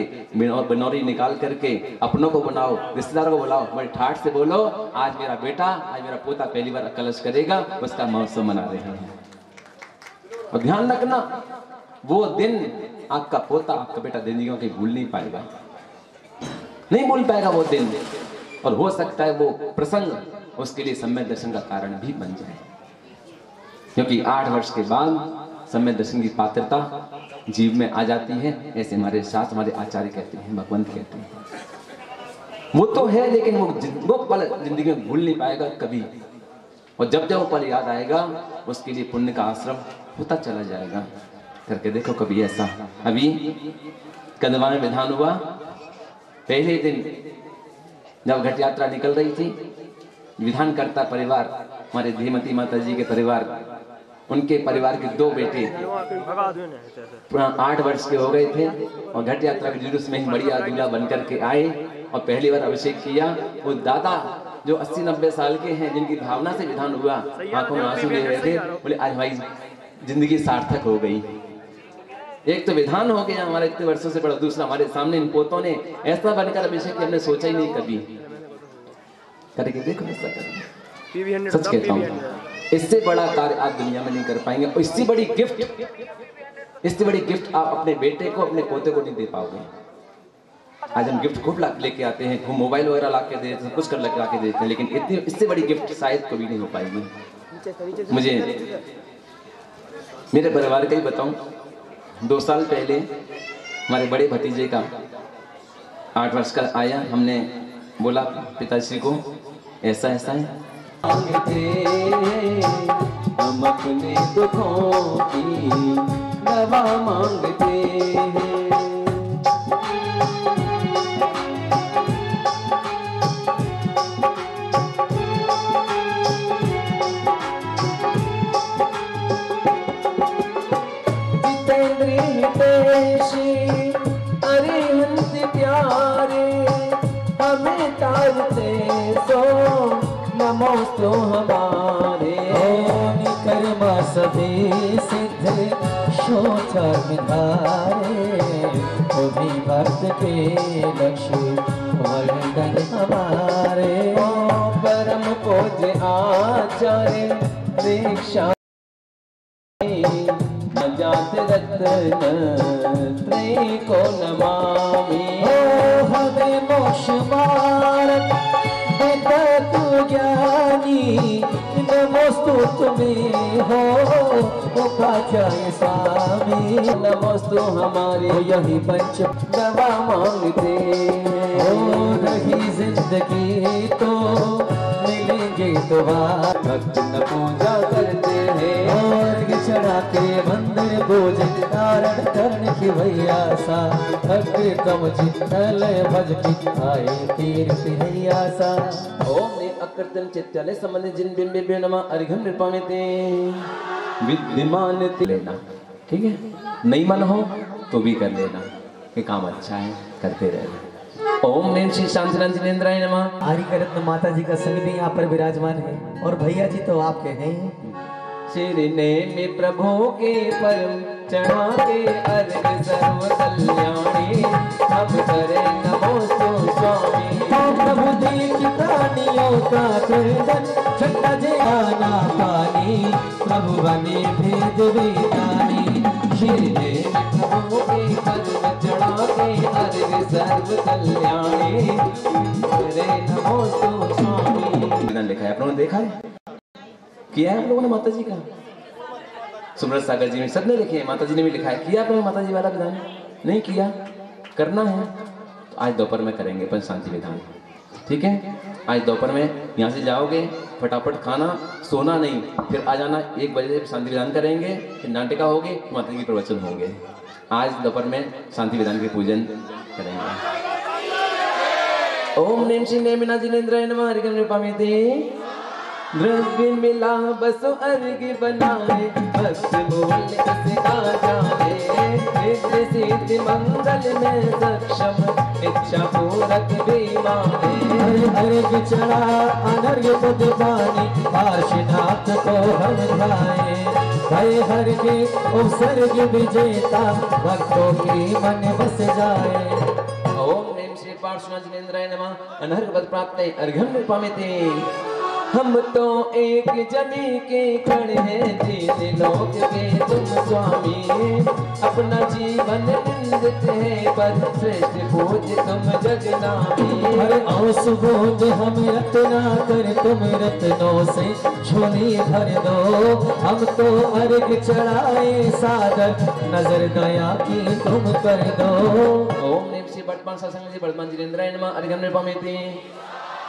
बनौरी निकाल करके अपनों को बनाओ, रिश्तेदारों को बुलाओ, बड़े ठाठ से बोलो आज मेरा बेटा, आज मेरा पोता पहली बार कलश करेगा, उसका महोत्सव मना रहे हैं। और ध्यान रखना, वो दिन आपका पोता, आपका बेटा जिंदगी में भूल नहीं पाएगा, नहीं भूल पाएगा वो दिन। और हो सकता है वो प्रसंग उसके लिए सम्यक दर्शन का कारण भी बन जाए, क्योंकि 8 वर्ष के बाद सम्यक दर्शन की पात्रता जीव में आ जाती है। ऐसे हमारे शास्त्र, हमारे आचार्य कहते हैं, भगवंत कहते हैं। वो तो है, लेकिन वो पल जिंदगी में भूल नहीं पाएगा कभी। और जब जब वो पल याद आएगा, उसके लिए पुण्य का आश्रम होता चला जाएगा। करके देखो कभी ऐसा। अभी कंदवा में विधान हुआ, पहले दिन जब घट यात्रा निकल रही थी, विधान करता परिवार, हमारे धीमती माता जी के परिवार, उनके परिवार के 2 बेटे 8 वर्ष के हो गए थे, और घट यात्रा के जुलूस में ही बढ़िया दूल्हा बन करके आए और पहली बार अभिषेक किया। वो दादा जो 80-90 साल के हैं, जिनकी भावना से विधान हुआ, आंखों में आंसू ले रहे थे, बोले आज भाई जिंदगी सार्थक हो गई। एक तो विधान हो गया हमारे इतने वर्षों से बड़ा, दूसरा हमारे सामने इन पोतों ने ऐसा बनकर अभिषेक किया, हमने सोचा ही नहीं कभी। करके देखो ऐसा करें, सच कहता हूँ, इससे बड़ा कार्य आप दुनिया में नहीं कर पाएंगे, और इससे बड़ी गिफ्ट आप अपने बेटे को, अपने पोते को नहीं दे पाओगे। आज हम गिफ्ट खूब लेके आते हैं, खूब मोबाइल वगैरह ला के देते हैं, कुछ कर ला के देते हैं, लेकिन इतनी इससे बड़ी गिफ्ट शायद कभी नहीं हो पाएगी। मुझे मेरे परिवार का ही बताऊं, 2 साल पहले हमारे बड़े भतीजे का 8 वर्ष का आया, हमने बोला पिताजी को ऐसा ऐसा है, हम अपने दुखों की दवा मांगते हैं। अरिहंत प्यारे हमें तारते सो, नमोस्तु हमारे कर्मा सभी सिद्ध शोचार मिधारे, भी भक्त के लक्ष्य वर्णन हमारे। परम पूज्य आचार्य दीक्षा जात रत्न त्रय को नमामि, हमें मोक्ष मार्ग तू ज्ञानी, नमोस्तु तुम्हें हो उपाध्याय स्वामी, नमोस्तु हमारे यही पंच दवा मांगते हैं। रही जिंदगी तो मिलेंगे दुआ, भक्त न पूजा करते हैं, और चढ़ा के मंदिर भोजन धारण करने की भैया सा, भक्ति कम चित्तल भज की आए तीर्थ हैया सा। ओम ने अकृतन चित्तले संबंध जिन बिंब बिंब नमा अरिघन निर्पामिते विद्यमान लेना, ठीक है? नहीं मन हो तो भी कर लेना, ये काम अच्छा है, करते रहना। ओम नेम श्री शांतिनाथेंद्राय नमः। हरिकरत्न माता जी का संग भी यहाँ पर विराजमान है, और भैया जी तो आपके हैं। शिरने में प्रभु के परम चढ़ा के अर्घ सर्व कल्याणी, हम करें नमोस्तु स्वामी। प्रभु देव की प्राणियों का कीर्तन, छठा जाना पानी, प्रभु बने भेद वेदानी। शिरने में प्रभु के परम चढ़ा के अर्घ सर्व कल्याणी तेरे नमोस्तु स्वामी। विधान लिखा है, आप लोगों ने देखा है, किया है आप लोगों ने माता जी का? सुमरत सागर जी में सबने लिखे हैं, माता जी ने भी लिखा है। किया आपने माता जी वाला विधान? नहीं किया, करना है तो आज दोपहर में करेंगे पंच शांति विधान, ठीक है? आज दोपहर में यहाँ से जाओगे, फटाफट खाना, सोना नहीं, फिर आ जाना 1 बजे शांति विधान करेंगे, फिर नाटिका होगी, माता जी के प्रवचन होंगे। आज दोपहर में शांति विधान के पूजन करेंगे। ओम नेम श्री नेमिना जिनेन्द्राय नमः। हरिकम निपामिते द्रव्य मिला बसो अर्घ बनाए, भक्त बोल इसका जाने, रिद्धि सिद्धि मंगल में सक्षम, इच्छा पूरक भी माने। अर्घ चढ़ा अनर्घ पद पानी, काशीनाथ को हम गाए, भय हर के उपसर्ग विजेता, भक्तों की मन बस जाए। ओम नेम श्री पार्श्वनाथ जिनेन्द्राय नमः। अनर्घ पद प्राप्त अर्घ्यम निपामिते। हम तो एक जमी के कण हैं, तीन लोक के तुम स्वामी, अपना जीवन निंदित है पर श्रेष्ठ पूज तुम जगनामी। हर औस बोध हम रत्ना कर, तुम रत्नों से झोली भर दो, हम तो अर्घ चढ़ाए सादर, नजर दया की तुम कर दो। ओम नेम श्री वर्तमान सत्संग जी वर्तमान जिनेन्द्राय नमः। अर्घ्यम निपामिते।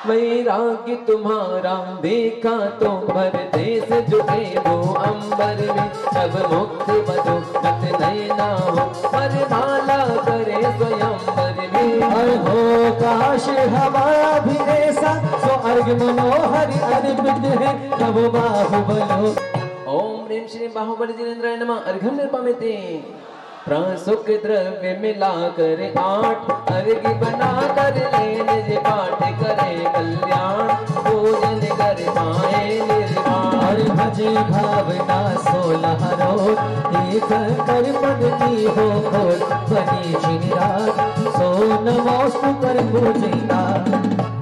वैराग्य तुम्हारा देखा तो भर देश झुके वो अंबर में, सब मुक्ति बधो नत नैना हो, पर माला करे स्वयंवर में। हर हो काश हमारा भी ऐसा, सो अर्घ मनोहर अर्पित है तब बाहुबलो। ओम ह्रीं श्रीं बाहुबली जिनेन्द्राय नमः। अर्घ्यम निपामिते। प्रासुक द्रव्य मिला कर 8 अर्घ बना कर लेने जे पाठ करे कल्याण, पूजन कर पाए निर्वाण। भजे भावना 16 रोज, एक कर पद की हो खोल, बनी चिराग सो नमोस्तु कर पूजिता।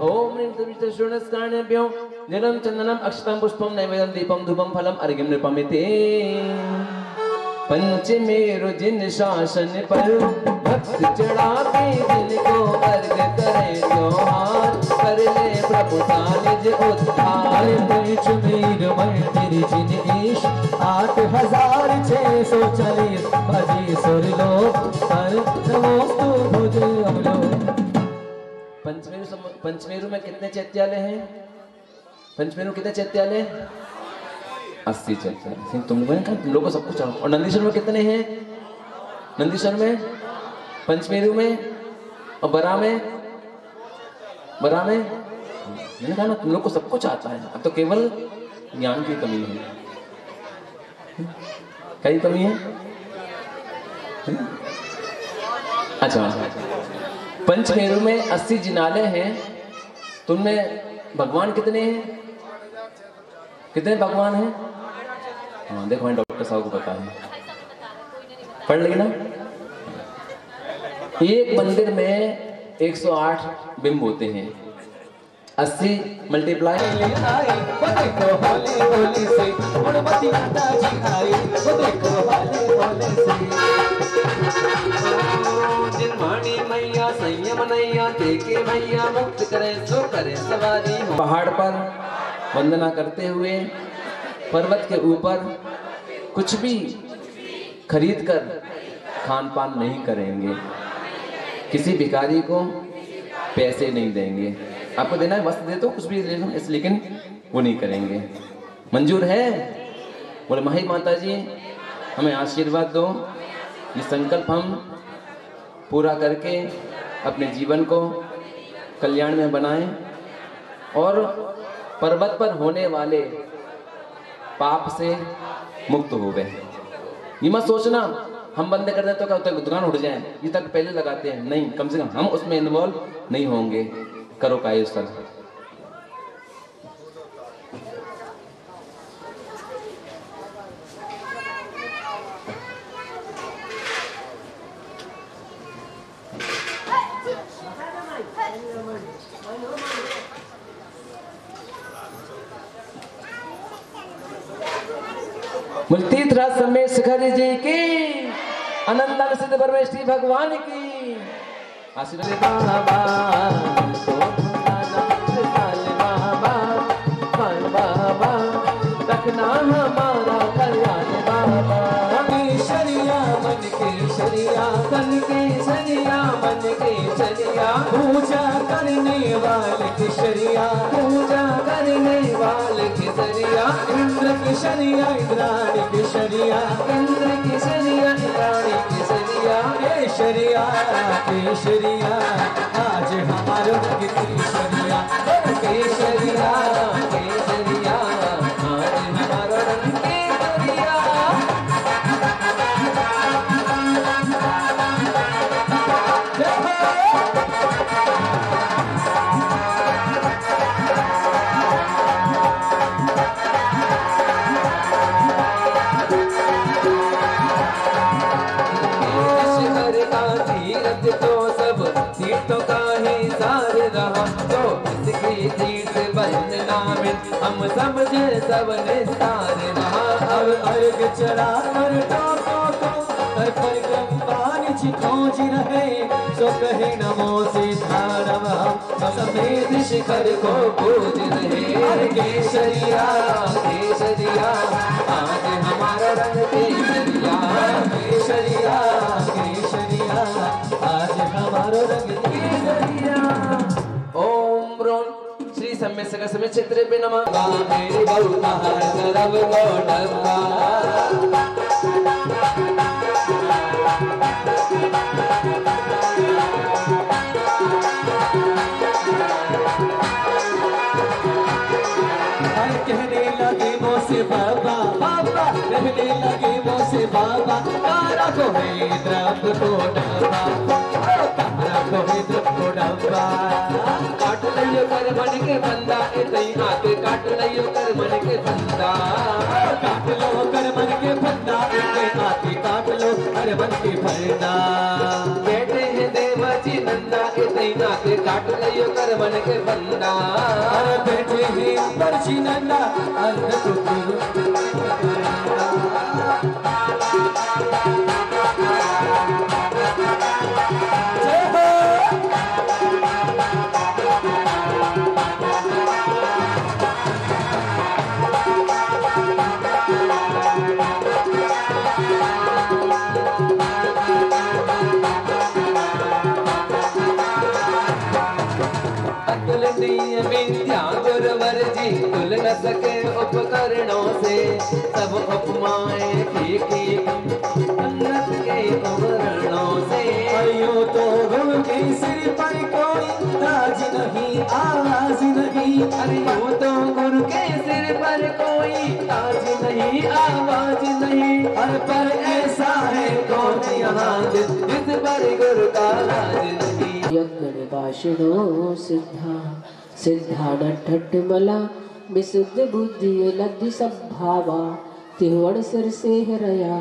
ओम ह्रीं श्रीं शून्यस्कार्णेभ्यो जलम चंदनम अक्षतम पुष्पम नैवेद्यम दीपम धूपम फलम अर्घ्यम निपामिते। पंचमेरु जिन शासन पर भक्त चढ़ा के जिनको अर्घ करे त्योहार, कर ले प्रभु का निज उद्धार। पंचमेरु मंदिर जिन ईश 8640 भजे सुरलोक, कर नमोस्तु भुज अवलोक। पंचमेरु में कितने चैत्यालय हैं? पंचमेरु कितने चैत्यालय? 80 चैत्यालय। तुम लोगों को सब कुछ। और नंदीश्वर में कितने हैं? नंदीश्वर में, पंचमेरु में और बरा में। मैंने कहा ना तुम लोग को सब कुछ आता है, अब तो केवल ज्ञान की कमी है। कई कमी है? अच्छा, पंचमेरु में 80 जिनालय हैं, तो उनमें भगवान कितने हैं? कितने भगवान हैं? हाँ देखो, डॉक्टर साहब को पता है, पढ़ लेना। एक मंदिर में 108 बिंब होते हैं, 80 मल्टीप्लाई। निर्माणी मैया संयम नैया देखे मैया, मुक्त करे सो करे सवारी। पहाड़ पर वंदना करते हुए, पर्वत के ऊपर कुछ भी खरीद कर खान पान नहीं करेंगे, किसी भिखारी को पैसे नहीं देंगे। आपको देना है वस्त्र दे दो, कुछ भी दे दो, इस लेकिन वो नहीं करेंगे। मंजूर है? बोले माही माता जी हमें आशीर्वाद दो, ये संकल्प हम पूरा करके अपने जीवन को कल्याण में बनाएं और पर्वत पर होने वाले पाप से मुक्त हो गए। ये मत सोचना हम बंद कर दें तो क्या होता है, दुकान उठ जाए, ये तक पहले लगाते हैं। नहीं, कम से कम हम उसमें इन्वॉल्व नहीं होंगे। करो काय सर। तीर्थराज समेत शिखर जी की, अनंत सिद्ध परमेश्वरी भगवान की। आशीर्वाद बाबा तो भुलाना साल बाबा मान बाबा रखना हमारा कल्याण बाबा शरिया मन के शरिया तन के सरिया मन के सरिया पूजा करने वाले की शरिया पूजा करने वाले की सरिया इंद्र की शरिया इंद्राणी की शरिया इंद्र की सरिया इंद्राणी की सरिया केशरिया केशरिया आज हमारे की केशरिया केसरिया केसरिया आज हमारा रंग केसरिया शिखर का तीर्थ तो सब तीर्थों का ही सार रहा तो इसकी तीर्थ बनना में हम समझ सब निस्तार रहा अब अर्घ चढ़ा कर तो परिक्रम खोज रहे सो कहे नमो सिद्धारम हम सफेद शिखर को पूज रहे केसरिया केसरिया आज हमारा रंग केसरिया केशरिया केशरिया आज हमारो रंग केसरिया। ओम ब्रोन श्री सम्य सग समय क्षेत्र पे नमः मेरी बहुता हर तरफ गोडब्बा कहने लगे मोसे बाबा बाबा कहने लगे मोसे बाबा तारा को है द्रव को डब्बा तारा को है द्रव को डब्बा काट लियो कर मन के बंदा ए तई हाथ काट लियो कर मन के बंदा काट लो कर मन के फंदा इनके हाथी काट लो अरे मन के फंदा बैठे हैं देवाजी नंदा ए तई हाथ काट लियो कर मन के बंदा अरे बैठे हैं परची नंदा अरे तो अतुलनीय विद्या गुरुवर जी तुल न सके उपकरणों से सब उपमाएं फीकी अन्नत के उपकरणों से अयो तो गुरु के सिर पर कोई ताज नहीं आवाज नहीं अरे यूं तो गुरु के सिर पर कोई ताज नहीं आवाज नहीं हर पर ऐसा है कौन यहाँ जिस पर गुरु का राज नहीं यज्ञनिवासिनो सिद्धा सिद्धानठट्टमला विशुद्ध बुद्धि लब्धि सद्भावा तिरुवण सिर से हरया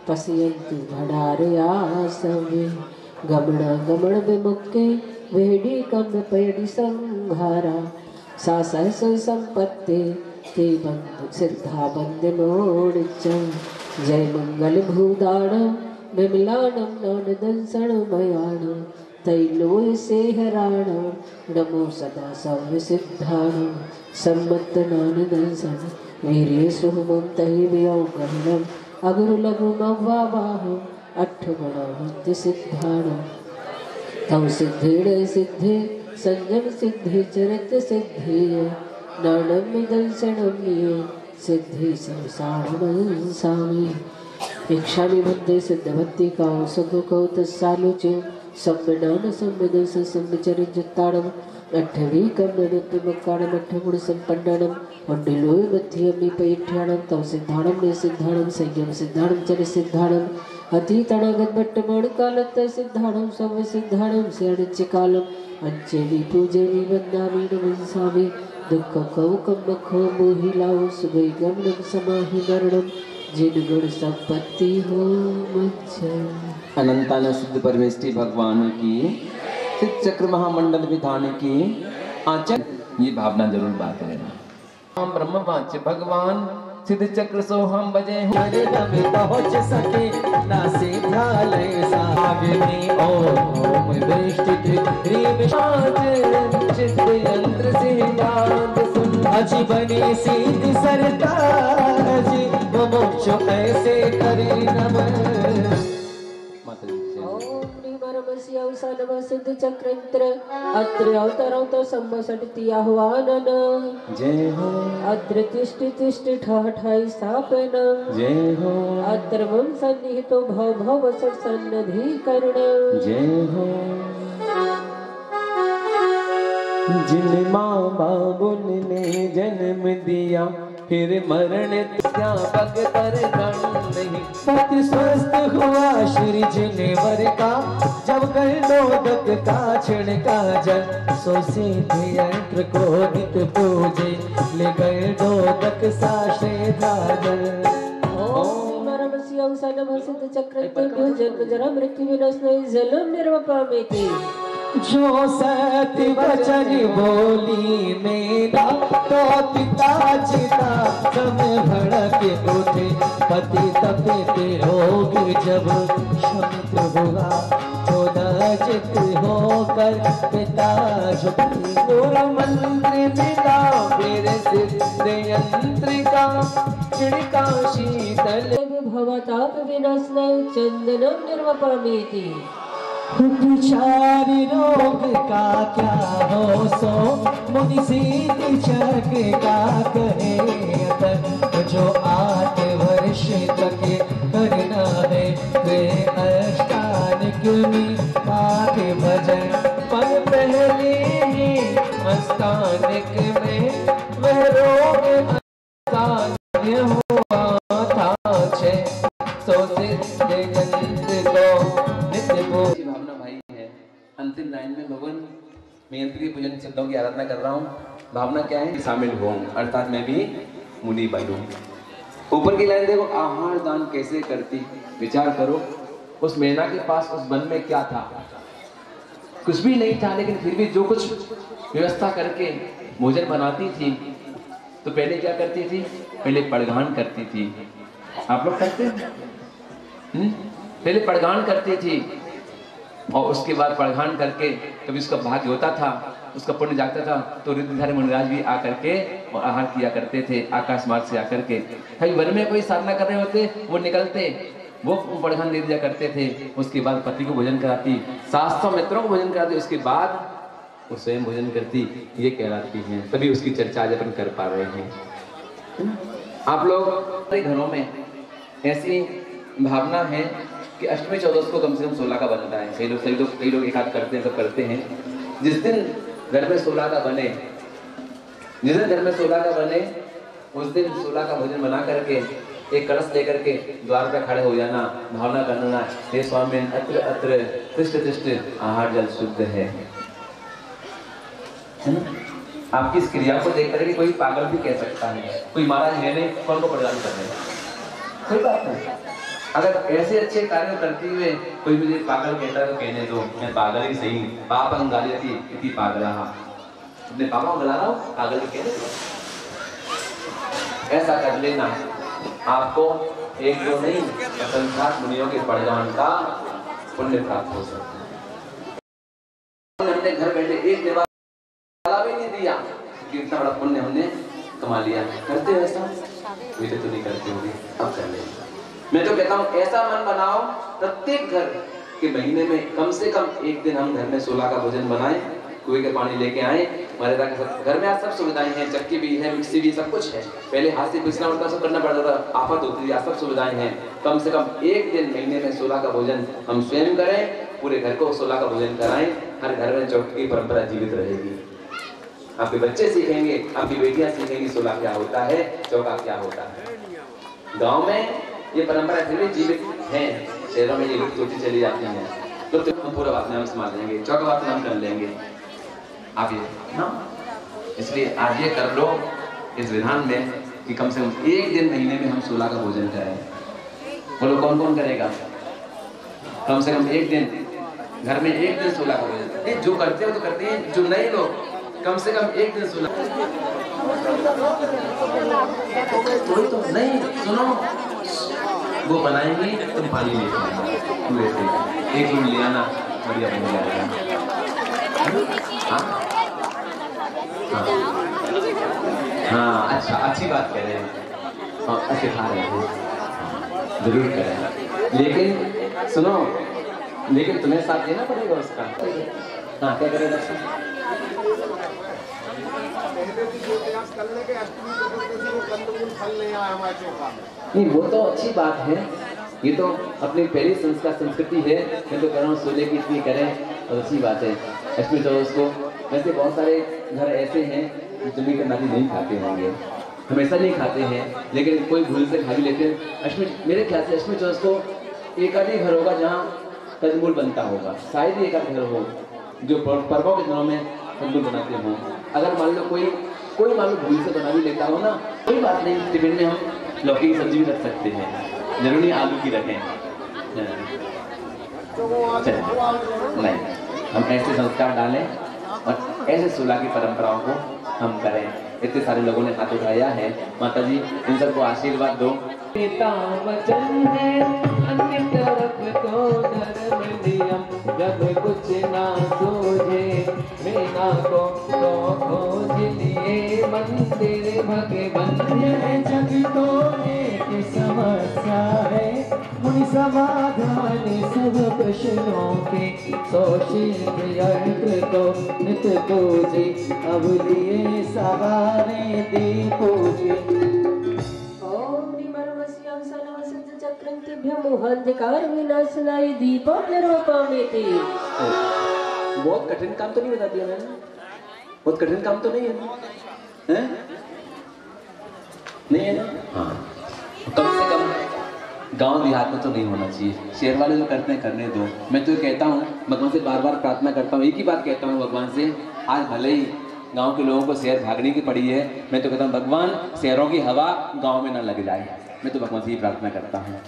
पश्यन्तु भडारया सवे गमन गमन विमुक्के वेडी कम पैडी संहारा सा सहस संपत्ति ते बंधु सिद्धा बंधनोड़चम जय मंगल भूदाणम विमलानम नान दंसण मयाणम तैलोय से हराणम नमो सदा सव्य सिद्धाणम सम्मत नान दंसण वीर्य सुहमम तहि वियोगहनम अगुरु लघु मव्वाबाहम अट्ठगुणवन्ति सिद्धाणम तव सिद्धेण सिद्धे संयम सिद्धि चरित सिद्धि नानम दंसणम ये सिद्धि संसारणं सामी इच्छामि भक्ति सिद्धभक्ति का सगु को तस्सालोचे सम्मनान सम्मदस सम्मचरिज्जताणम अठवी कम्मनित्यमक्काणम अठगुण संपन्नणम वंडिलोय मध्यमी पैठ्याणम तव सिद्धाणम ने सिद्धाणम संयम सिद्धाणम चरि सिद्धाणम अतीतणागत भट्टमण कालत सिद्धाणम सव्य सिद्धाणम स्याणिच्य कालम अंचेवी पूजेवी वंदामी नमंसामी दुख कौकम मखो मोहिलाओ सुगई गमनम समाहि मरणम जिन गुण संपत्ति हो मच्छर। अनंतान सिद्ध परमेष्टि भगवान की सिद्ध चक्र महामंडल विधान की आचर ये भावना जरूर बात लेना। हम ब्रह्म वाच्य भगवान सिद्ध चक्र सो हम बजे पहुँच सके ना सिद्धालय साग में ओम वृष्टि ह्रीम शांत चित्त यंत्र से याद सुन अजी बनी सीधी सरकार जी वो मोक्ष ऐसे करे नमः। माता जी सिद्ध चक्र अत्र अवतरौत संवसटति आह्वानन जय हो अत्र तिष्ठ तिष्ठ ठाठाई स्थापन जय हो अत्र मम सन्निहितो भव भव सन्निधि कर्ण जय हो। जिन माँ बाबुल ने जन्म दिया फिर मरण क्या पग पर नहीं सत स्वस्थ हुआ श्री जिनेवर का जब कर्णोदक का क्षण का जन सो सिद्ध यंत्र को नित पूजे ले कर्णोदक साश्रय धारण। सिद्ध चक्र जन्म जरा मृत्यु विनाश जलम निर्वपामेति जो सत्य वचन बोली मेरा तो पिता चिता सब भड़क उठे पति तपते रोग जब शमित हुआ चोदचित होकर पिता झुकी गुरु मंत्र पिता मेरे सिद्ध यंत्र का छिड़का शीतल भवताप विनाशना चंदनम निर्वपामेति। उपचारी रोग का क्या हो सो मुनि सिद्धि चक्र का कहे अतः जो 8 वर्ष तक करना है वे अष्टानिक में पाठ भजन पर पहले ही अष्टानिक में वह रोग अष्टान्य हुआ था छे सो सिद्ध यंत्र को नित्य भावना भाई है। अंतिम लाइन में भगवान मैं यंत्र की पूजन शब्दों की आराधना कर रहा हूँ। भावना क्या है? शामिल हो अर्थात मैं भी मुनि बनूं। ऊपर की लाइन देखो, आहार दान कैसे करती, विचार करो। उस मेना के पास उस वन में क्या था? कुछ भी नहीं था, लेकिन फिर भी जो कुछ व्यवस्था करके भोजन बनाती थी तो पहले क्या करती थी? पहले पड़घान करती थी। आप लोग करते हैं? पहले पड़घान करती थी और उसके बाद पड़घान करके कभी उसका भाग्य होता था, उसका पुण्य जागता था तो ऋतुधारी मुनिराज भी आकर के और आहार किया करते थे आकाश मार्ग से आकर के। कभी वन में कोई साधना कर रहे होते वो निकलते, वो पड़घान दे दिया करते थे। उसके बाद पति को भोजन कराती, 700 मित्रों को भोजन कराती, उसके बाद वो स्वयं भोजन करती। ये कहलाती है, तभी उसकी चर्चा आज अपन कर पा रहे हैं। आप लोग घरों में ऐसी भावना है कि अष्टमी चौदस को कम से कम 16 का बनता है। कई लोग एक हाथ करते हैं, सब करते हैं। जिस दिन घर में 16 का बने, जिस दिन घर में 16 का बने उस दिन 16 का भोजन बना करके एक कलश लेकर के द्वार पर खड़े हो जाना, भावना करना, हे स्वामी अत्र अत्र तिष्ठ तिष्ठ आहार जल शुद्ध है ना? आपकी इस क्रिया को देख करके कोई पागल भी कह सकता है, कोई महाराज है नहीं कौन को प्रदान कर रहे हैं, कोई बात नहीं। अगर ऐसे अच्छे कार्य करते हुए कोई मुझे पागल कहता है तो कहने दो, मैं पागल ही सही। पापं गाल्यति इति पागलः, अपने पापा को गला रहा हूँ, पागल ही कहने दो। ऐसा कर लेना, आपको एक दो नहीं संसार मुनियों के पड़घान का पुण्य प्राप्त हो सकता है। हमने घर बैठे एक देवाला भी नहीं दिया, कितना बड़ा पुण्य हमने कमा लिया। करते हो ऐसा? मुझे तो नहीं करते होंगे, अब कर लेंगे। मैं तो कहता हूँ ऐसा मन बनाओ, प्रत्येक घर के महीने में कम से कम एक दिन हम घर में 16 का भोजन बनाएं, कुएं का पानी लेके आए। हमारे घर में आज सब सुविधाएं हैं, चक्की भी है, मिक्सी भी, सब कुछ है। पहले हाथ से पीसना पड़ता, सब करना पड़ता था, आफत होती थी। आज सब सुविधाएं हैं। कम से कम एक दिन महीने में 16 का भोजन हम स्वयं करें, पूरे घर को 16 का भोजन कराएं। हर घर में चौक की परंपरा जीवित रहेगी। आपके बच्चे सीखेंगे, आपकी बेटियां सीखेंगी 16 क्या होता है, चौका क्या होता है। गाँव में ये परंपरा फिर भी जीवित है, शहरों में ये लुप्त होती चली जाती है। तो हम पूरा बात में हम संभाल लेंगे, चौका बात में हम कर लेंगे। आप ये ना, इसलिए आज ये कर लो इस विधान में कि कम से कम एक दिन महीने में हम 16 का भोजन करें। बोलो कौन कौन करेगा? कम से कम एक दिन घर में एक दिन 16 का भोजन। जो करते हो तो करते हैं, जो नहीं लोग कम से कम एक दिन 16। कोई तो नहीं, सुनो, वो बनाएंगे तुम पानी लेके एक रूम ले आना, बढ़िया बन जाएगा। हाँ हाँ, अच्छा, अच्छी बात कह रहे हैं, सिखा रहे हैं, जरूर करें। लेकिन सुनो, लेकिन तुम्हें साथ देना पड़ेगा उसका। हाँ, क्या करेगा? नहीं, वो तो अच्छी बात है, ये तो अपनी पहली संस्कार संस्कृति है। मैं तो कह रहा हूँ सोले की इतनी करें और अच्छी बात है। अष्टमी चौदस को वैसे बहुत सारे घर ऐसे हैं जो जमी का नाती नहीं खाते होंगे, हमेशा नहीं खाते हैं, लेकिन कोई भूल से खा भी लेते हैं। अष्टमी, मेरे ख्याल से अष्टमी चौदस को एक आध ही घर होगा जहाँ कंदमूल बनता होगा, शायद ही एक आध घर हो जो पर्वों के दिनों में कंदमूल बनाते हों। अगर मान लो कोई मान लो भूल से बना भी लेता हो ना, कोई बात नहीं, टिफिन में हम लौकी की सब्जी भी रख सकते हैं, जरूरी आलू की रखें। नहीं, हम ऐसे संस्कार डालें और ऐसे सुलह की परंपराओं को हम करें। इतने सारे लोगों ने हाथ उठाया है, माता जी इन सबको आशीर्वाद दो। पिता वचन है अन्य तरफ तो धर्म नियम, जब कुछ ना सूझे मीना को तो खोज लिए मंदिर भगवन। यह जग तो एक समस्या है, मुनि समाधान सब प्रश्नों के, सोशील अर्थ तो नित पूजे, अब लिए सवारे दीपों के। मोहांधकार विनाशनाय दीपो निर्वपामेति। बहुत कठिन काम तो नहीं बता दिया मैंने? बहुत कठिन काम तो नहीं है ना? हैं? नहीं है ना? हाँ, कम से कम गांव देहात में तो नहीं होना चाहिए। शहर वाले जो करते हैं करने दो। मैं तो कहता हूँ, भगवान से बार बार प्रार्थना करता हूँ, एक ही बात कहता हूँ भगवान से, आज भले ही गांव के लोगों को शहर भागने की पड़ी है, मैं तो कहता हूँ भगवान शहरों की हवा गांव में ना लग जाए। मैं तो भगवान से ही प्रार्थना करता हूँ,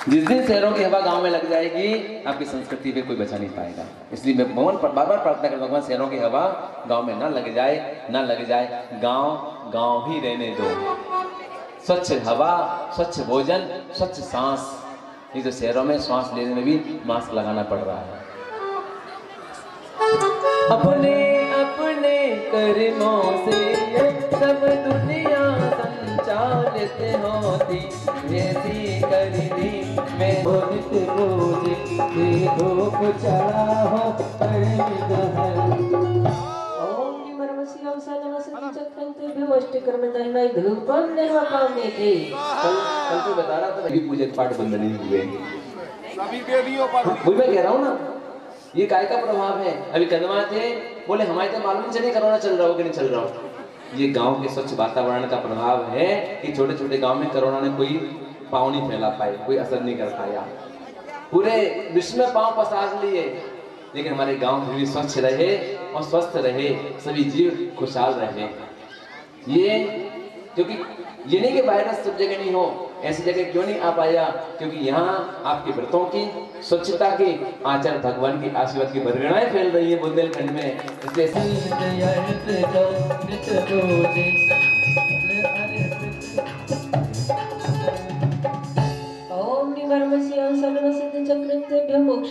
जिस दिन शहरों की हवा गांव में लग जाएगी, आपकी संस्कृति पे कोई बचा नहीं पाएगा। इसलिए मैं भगवान बार बार प्रार्थना करता हूँ, भगवान शहरों की हवा गांव में ना लग जाए, ना लग जाए। गांव गांव ही रहने दो। स्वच्छ हवा, स्वच्छ भोजन, स्वच्छ सांस। ये तो शहरों में सांस लेने में भी मास्क लगाना पड़ रहा है। अपने अपने कर्मों से सब दुनिया संचालित होती, ऐसी करनी मैं नित रोज धूप चढ़ा हो कल तो बता रहा था, अभी पूजन पाठ बंद नहीं हुए। वही मैं कह रहा हूँ ना, ये काय का प्रभाव है। अभी कदमा थे, बोले हमारे तो मालूम चले कोरोना चल रहा हो कि नहीं चल रहा हो। ये गांव के स्वच्छ वातावरण का प्रभाव है कि छोटे छोटे गांव में कोरोना ने कोई पांव नहीं फैला पाए, कोई असर नहीं कर पाया। पूरे विश्व में पांव पसार लिए, लेकिन हमारे गांव फिर भी स्वच्छ रहे और स्वस्थ रहे, सभी जीव खुशहाल रहे। ये क्योंकि ये नहीं कि वायरस सब जगह नहीं हो, ऐसी जगह क्यों नहीं आ पाया? क्योंकि यहाँ आपके व्रतों की, स्वच्छता की, आचार्य भगवान की आशीर्वाद की बरगड़ाएं फैल रही है बुंदेलखंड में। ओम निवर्मस्यां सर्वसिद्ध चक्रतेभ्यो मोक्ष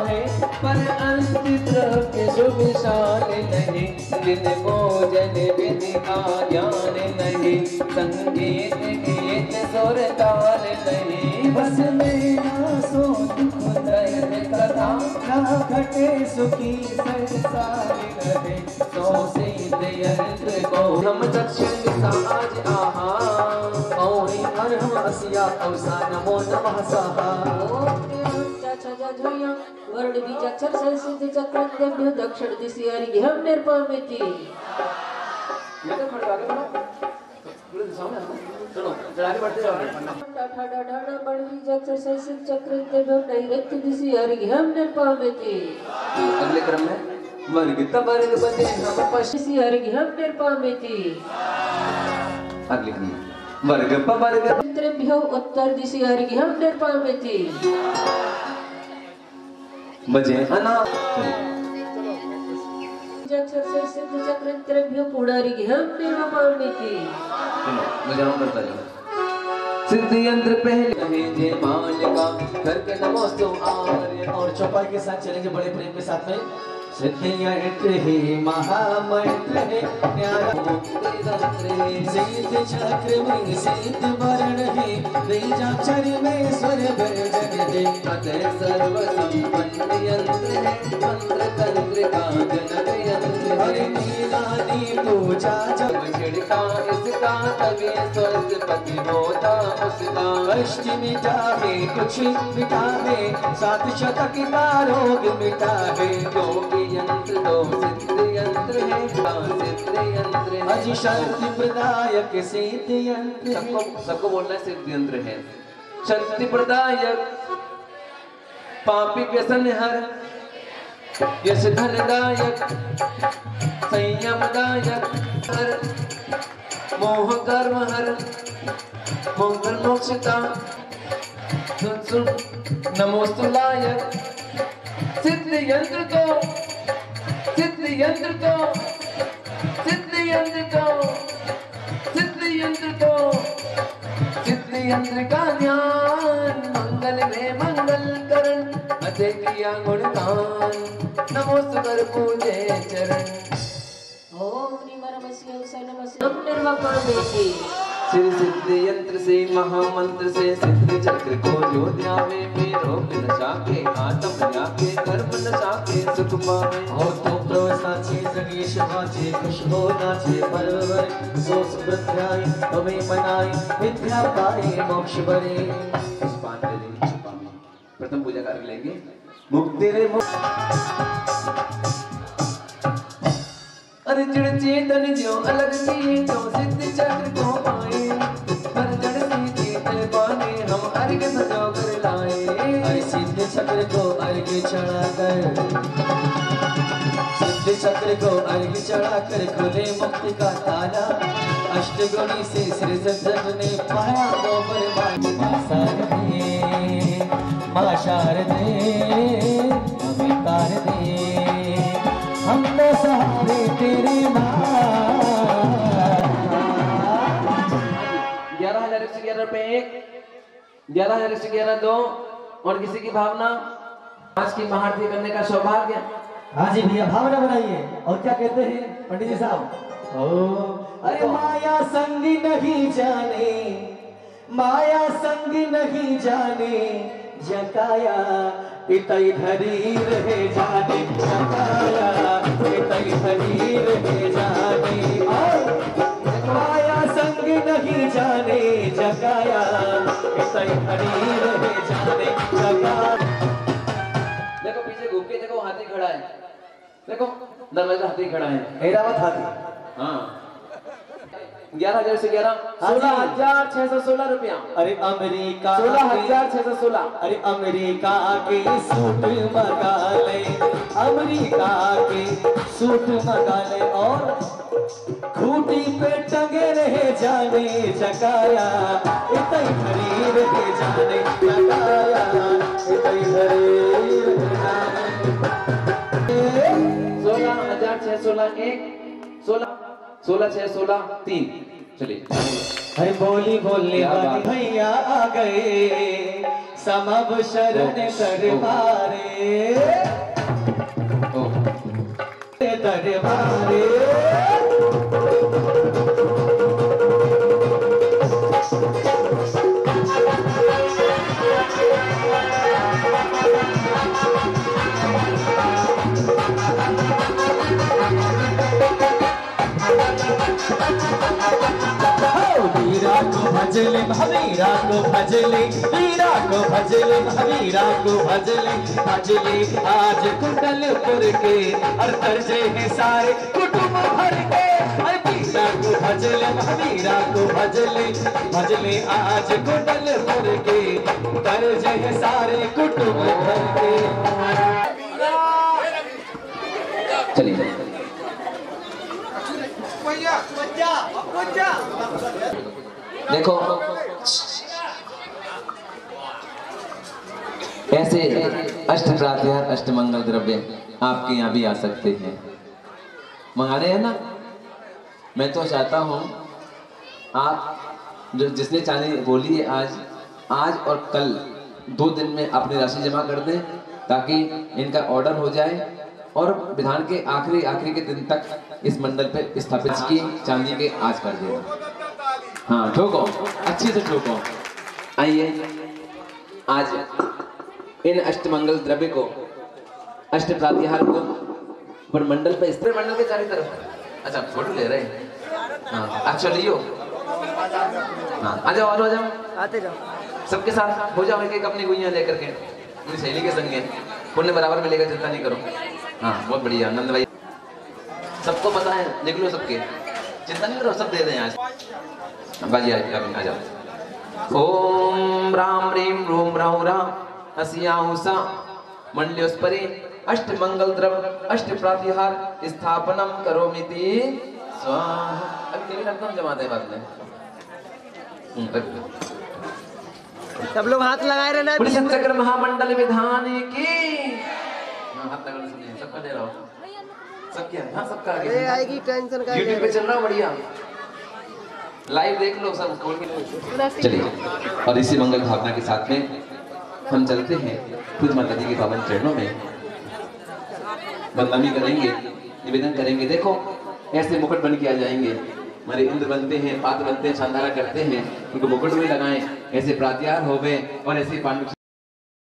है पर अंतिद्रव्य सुविशाल नहीं, जिन भोजन विधि का ज्ञान नहीं, संगीत गीत सुर ताल नहीं, बस मेरा सो दुख दर्द कथा ना घटे सुखी संसार रहे, सो सिद्ध यंत्र को हम दक्षिण साज आहा, औरी अरहम अस्या अवसा नमो नमः सहा। वर्ण बीजाक्षर संसिद्ध चक्रतेभ्यो दक्षिण दिशि अर्घ्यं निर्पमेति। ये तो खड़े आगे बढ़ो, पूरे दिशाओं में चलो, चल आगे बढ़ते जाओ। ठाठा वर्ण बीजाक्षर संसिद्ध चक्रतेभ्यो नैऋत्य दिशि अर्घ्यं निर्पमेति। अगले क्रम में वर्ग तवर्ग बंदे हम पश्चिम अर्घ्यं निर्पमेति। अगले क्रम में वर्ग पवर्ग उत्तरेभ्यो उत्तर दिशि अर्घ्यं निर्पमेति। बजे अना बीजाक्षर संसिद्ध चक्रतेभ्यो पूर्णार्घ्यं निर्पमेति। मैं जरूर करता जाऊँ। सिद्धि यंत्र पहले है जय मालिका करके नमोस्तु आर्य। और चौपाई के साथ चलेंगे बड़े प्रेम के साथ में। सिद्धि यंत्र है महामंत्र है न्यारा सिद्ध चक्र में सिद्ध वरण है बीजाक्षर में स्वर व्यंजन है। अतः सर्व संपन्न यंत्र है मंत्र तंत्र का जनक यंत्र हरि है। नीलानी पूजा जब छिड़का इसका तभी स्वस्थ पति होता उसका। कष्ट मिटावे कुछ मिटावे 7 शतक का रोग मिटावे। क्योंकि यंत्र दो सिद्ध यंत्र है सिद्ध यंत्र है। अज शक्ति प्रदायक सिद्ध यंत्र सबको बोलना है सिद्ध यंत्र है। शक्ति प्रदायक पापी व्यसन हर यश धनदायक संयमदायक हर मोह कर्म हर मंगल मोक्षता। सुन नमोस्तुलायक सिद्ध यंत्र को सिद्ध यंत्र को सिद्ध यंत्र को सिद्ध यंत्र को सिद्ध यंत्र का ध्यान मंगल में मंगल करण अजय किया गुणगान नमोस्तुकर पूजे चरण। ओम निमरमस्य उसनमस्य ओम निर्वपर देहि। श्री सिद्ध यंत्र से महामंत्र से सिद्ध चक्र को जो ध्यावे में रोग न जाके आत्म जाके कर्म न जाके सुख पावे। और तो प्रवसाचे जगेश वाचे खुश हो नाचे परवर सो सुप्रत्याय हमें मनाए विद्या पाए मोक्ष बने। पुष्पांजलि पुष्पामि। प्रथम पूजा कर लेंगे मुक्ति रे अरे जड़ चेतन जो अलग सी जो सिद्ध चक्र को पाए पर जड़ सी चेतन पाने हम अर्घ सजो कर लाए। अरे सिद्ध चक्र को अर्घ चढ़ाकर सिद्ध चक्र को अर्घ चढ़ाकर खुले मुक्ति का ताला। अष्टगुणी से श्री सज्जन ने पाया तो बरबाद। मां शारदे हमें तार दे हम तो सहारे तेरे 11,111 रुपए 1 11,111 2 और किसी की भावना आज की महाआरती करने का सौभाग्य। हाँ जी भैया भावना बनाइए। और क्या कहते हैं पंडित जी साहब? ओ अरे माया संग नहीं जाने माया संग नहीं जाने जकाया इतई धरी रहे जाने जकाया इतई धरी रहे जाने। माया संग नहीं जाने जकाया इतई धरी रहे जाने जकाया। देखो पीछे घूम के देखो हाथी खड़ा है। देखो दरवाजा हाथी खड़ा है। ऐरावत हाथी। हाँ 11,000 से 16,616 रुपया। अरे अमेरिका 16,616। अरे अमेरिका के सूट मंगा ले अमेरिका के सूट मंगा ले। और खूटी पे टंगे रहे जाने जकाया इतई धरी रहे जाने जकाया इतई धरी रहे जाने। 16,616 1 16,616 3। चलिए अरे बोली बोलने वाली भैया आ गए समब शरण दरबारे दरबारे। वीरा को भजले भवीरा को भजले वीरा को भजले भवीरा को भजले भजले आज कुंडलपुर के और तरजे हैं सारे कुटुंब भर के। वीरा को भजले भवीरा को भजले भजले आज कुंडलपुर के तरजे हैं सारे कुटुंब भर के। चलिए देखो ऐसे अष्ट प्रात्यार अष्ट मंगल द्रव्य आपके यहाँ भी आ सकते हैं। मंगा रहे हैं ना? मैं तो चाहता हूँ आप जो जिसने चांदी बोली है आज और कल 2 दिन में अपनी राशि जमा कर दें, ताकि इनका ऑर्डर हो जाए और विधान के आखिरी के दिन तक इस मंडल पे स्थापित की चांदी के आज कर देगा। हाँ ठोको, अच्छे से ठोको। आइए आज इन अष्टमंगल द्रव्य को, अष्ट प्रातिहार को पर मंडल पे स्त्री मंडल के चारों तरफ। अच्छा फोटो ले रहे हैं, हाँ अच्छा लियो। हाँ आ जाओ आते जाओ, सबके साथ हो जाओ, एक अपनी गुइयां लेकर के अपनी सहेली के संग पुण्य बराबर मिलेगा, चिंता नहीं करो। हाँ बहुत बढ़िया आनंद भाई, सबको पता है, लिख लो सबके, चिंता नहीं करो, सब दे दें आज। बाजी आ जाओ। ओम राम ह्रीम रूम राहु राम हसियाहुसा मंडलोस्परि अष्ट मंगल द्रव्य अष्ट प्रातिहार स्थापनम करोमिति स्वाहा। अब तेरे रत्न जमा दे बाद में। सब लोग हाथ लगाए रहना। पुलिस चक्र महामंडल विधान की हाथ लगाने से नहीं, सबका दे रहा हूँ, सब क्या? हाँ सबका आगे आएगी, टेंशन का यूट्यूब पे चल रहा बढ़िया, लाइव देख लो सब खोल के। चलिए और इसी मंगल भावना के साथ में हम चलते हैं खुद माता जी के पावन चरणों में, बदनामी करेंगे, निवेदन करेंगे। देखो ऐसे मुकुट बन के आ जाएंगे, हमारे इंद्र बनते हैं, पात्र बनते हैं, शानदारा करते हैं, उनको मुकुट में लगाएं, ऐसे प्रातिहार हो गए और ऐसे पांडु